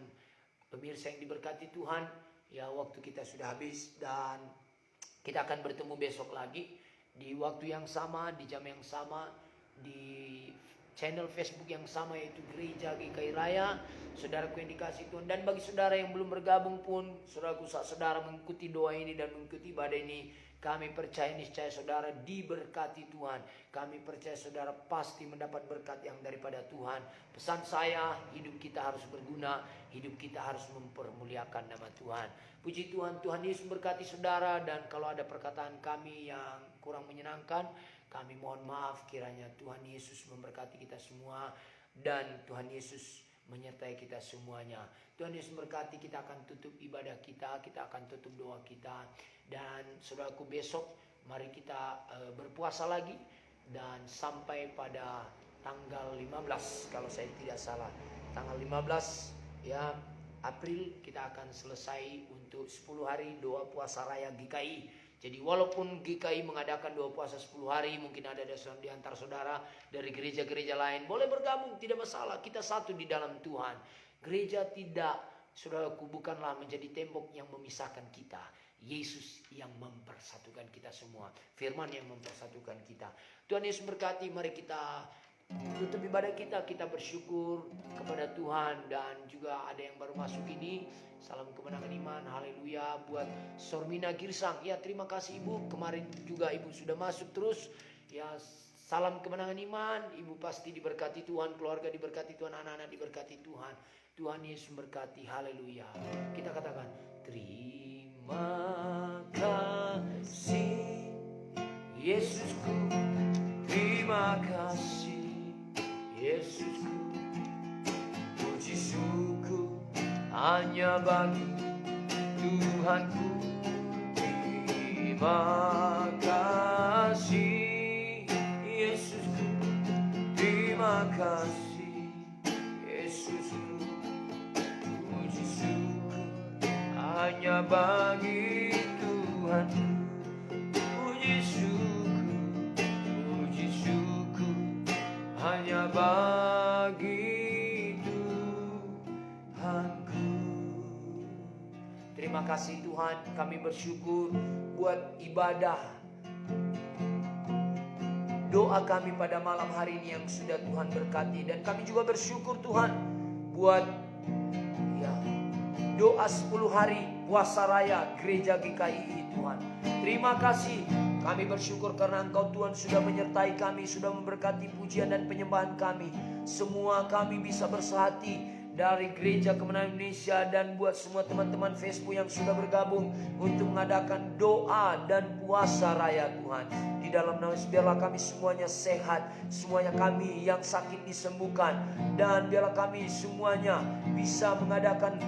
pemirsa yang diberkati Tuhan. Ya, waktu kita sudah habis dan kita akan bertemu besok lagi di waktu yang sama, di jam yang sama, di channel Facebook yang sama, yaitu Gereja GKI Raya. Saudaraku yang dikasih Tuhan, dan bagi saudara yang belum bergabung pun, saudaraku, saat saudara mengikuti doa ini dan mengikuti ibadah ini, Kami percaya niscaya saudara diberkati Tuhan. Kami percaya saudara pasti mendapat berkat yang daripada Tuhan. Pesan saya, hidup kita harus berguna, hidup kita harus mempermuliakan nama Tuhan. Puji Tuhan, Tuhan Yesus berkati saudara. Dan kalau ada perkataan kami yang kurang menyenangkan, kami mohon maaf. Kiranya Tuhan Yesus memberkati kita semua, dan Tuhan Yesus menyertai kita semuanya. Tuhan Yesus berkati. Kita akan tutup ibadah kita, kita akan tutup doa kita. Dan saudaraku, besok mari kita berpuasa lagi, dan sampai pada tanggal 15 kalau saya tidak salah, tanggal 15 ya April kita akan selesai untuk 10 hari doa puasa raya GKI. Jadi walaupun GKI mengadakan doa puasa 10 hari, mungkin ada di antara saudara dari gereja-gereja lain, boleh bergabung, tidak masalah. Kita satu di dalam Tuhan. Gereja tidak, saudaraku, bukanlah menjadi tembok yang memisahkan kita. Yesus yang mempersatukan kita semua. Firman yang mempersatukan kita. Tuhan Yesus berkati. Mari kita tutup ibadah kita. Kita bersyukur kepada Tuhan. Dan juga ada yang baru masuk ini, salam kemenangan iman. Haleluya. Buat Sormina Girsang, ya terima kasih Ibu. Kemarin juga Ibu sudah masuk terus. Ya, salam kemenangan iman. Ibu pasti diberkati Tuhan, keluarga diberkati Tuhan, anak-anak diberkati Tuhan. Tuhan Yesus berkati. Haleluya. Kita katakan, terima kasih Yesusku, terima kasih Yesusku. Puji syukur hanya bagi Tuhanku. Terima kasih Yesusku, terima kasih Yesusku. Puji syukur hanya bagi Tuhanku. Puji syukur hanya bagi Tuhanku. Terima kasih Tuhan, kami bersyukur buat ibadah doa kami pada malam hari ini yang sudah Tuhan berkati. Dan kami juga bersyukur Tuhan buat doa 10 hari puasa raya gereja GKI Tuhan. Terima kasih. Kami bersyukur karena Engkau Tuhan sudah menyertai kami, sudah memberkati pujian dan penyembahan kami. Semua kami bisa bersehati dari Gereja Kemenangan Indonesia, dan buat semua teman-teman Facebook yang sudah bergabung untuk mengadakan doa dan puasa raya Tuhan. Di dalam nama Yesus, biarlah kami semuanya sehat, semuanya kami yang sakit disembuhkan, dan biarlah kami semuanya bisa mengadakan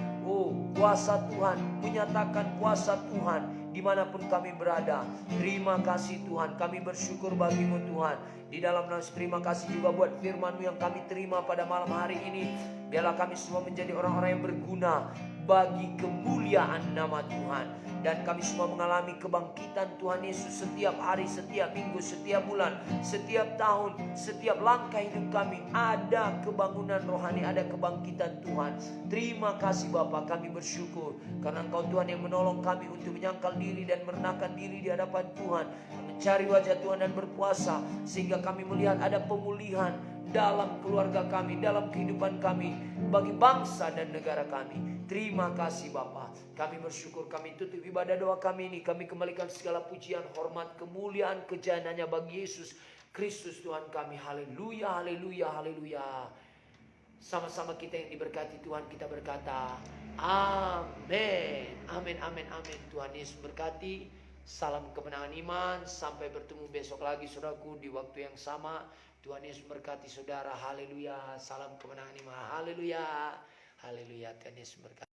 puasa Tuhan, menyatakan puasa Tuhan dimanapun kami berada. Terima kasih Tuhan, kami bersyukur bagimu Tuhan. Di dalam nama Yesus, terima kasih juga buat firman-Mu yang kami terima pada malam hari ini. Biarlah kami semua menjadi orang-orang yang berguna bagi kemuliaan nama Tuhan. Dan kami semua mengalami kebangkitan Tuhan Yesus setiap hari, setiap minggu, setiap bulan, setiap tahun, setiap langkah hidup kami. Ada kebangunan rohani, ada kebangkitan Tuhan. Terima kasih Bapa, kami bersyukur karena Engkau Tuhan yang menolong kami untuk menyangkal diri dan merendahkan diri di hadapan Tuhan, mencari wajah Tuhan dan berpuasa, sehingga kami melihat ada pemulihan dalam keluarga kami, dalam kehidupan kami, bagi bangsa dan negara kami. Terima kasih Bapa, kami bersyukur. Kami tutup ibadah doa kami ini, kami kembalikan segala pujian, hormat, kemuliaan, kejayaan hanya bagi Yesus Kristus Tuhan kami. Haleluya, haleluya, haleluya. Sama-sama kita yang diberkati Tuhan, kita berkata amin, amin, amin, amin. Tuhan Yesus berkati. Salam kemenangan iman. Sampai bertemu besok lagi saudaraku di waktu yang sama. Tuhan Yesus berkati saudara. Haleluya. Salam kemenangan iman. Haleluya. Haleluya. Tuhan Yesus berkati.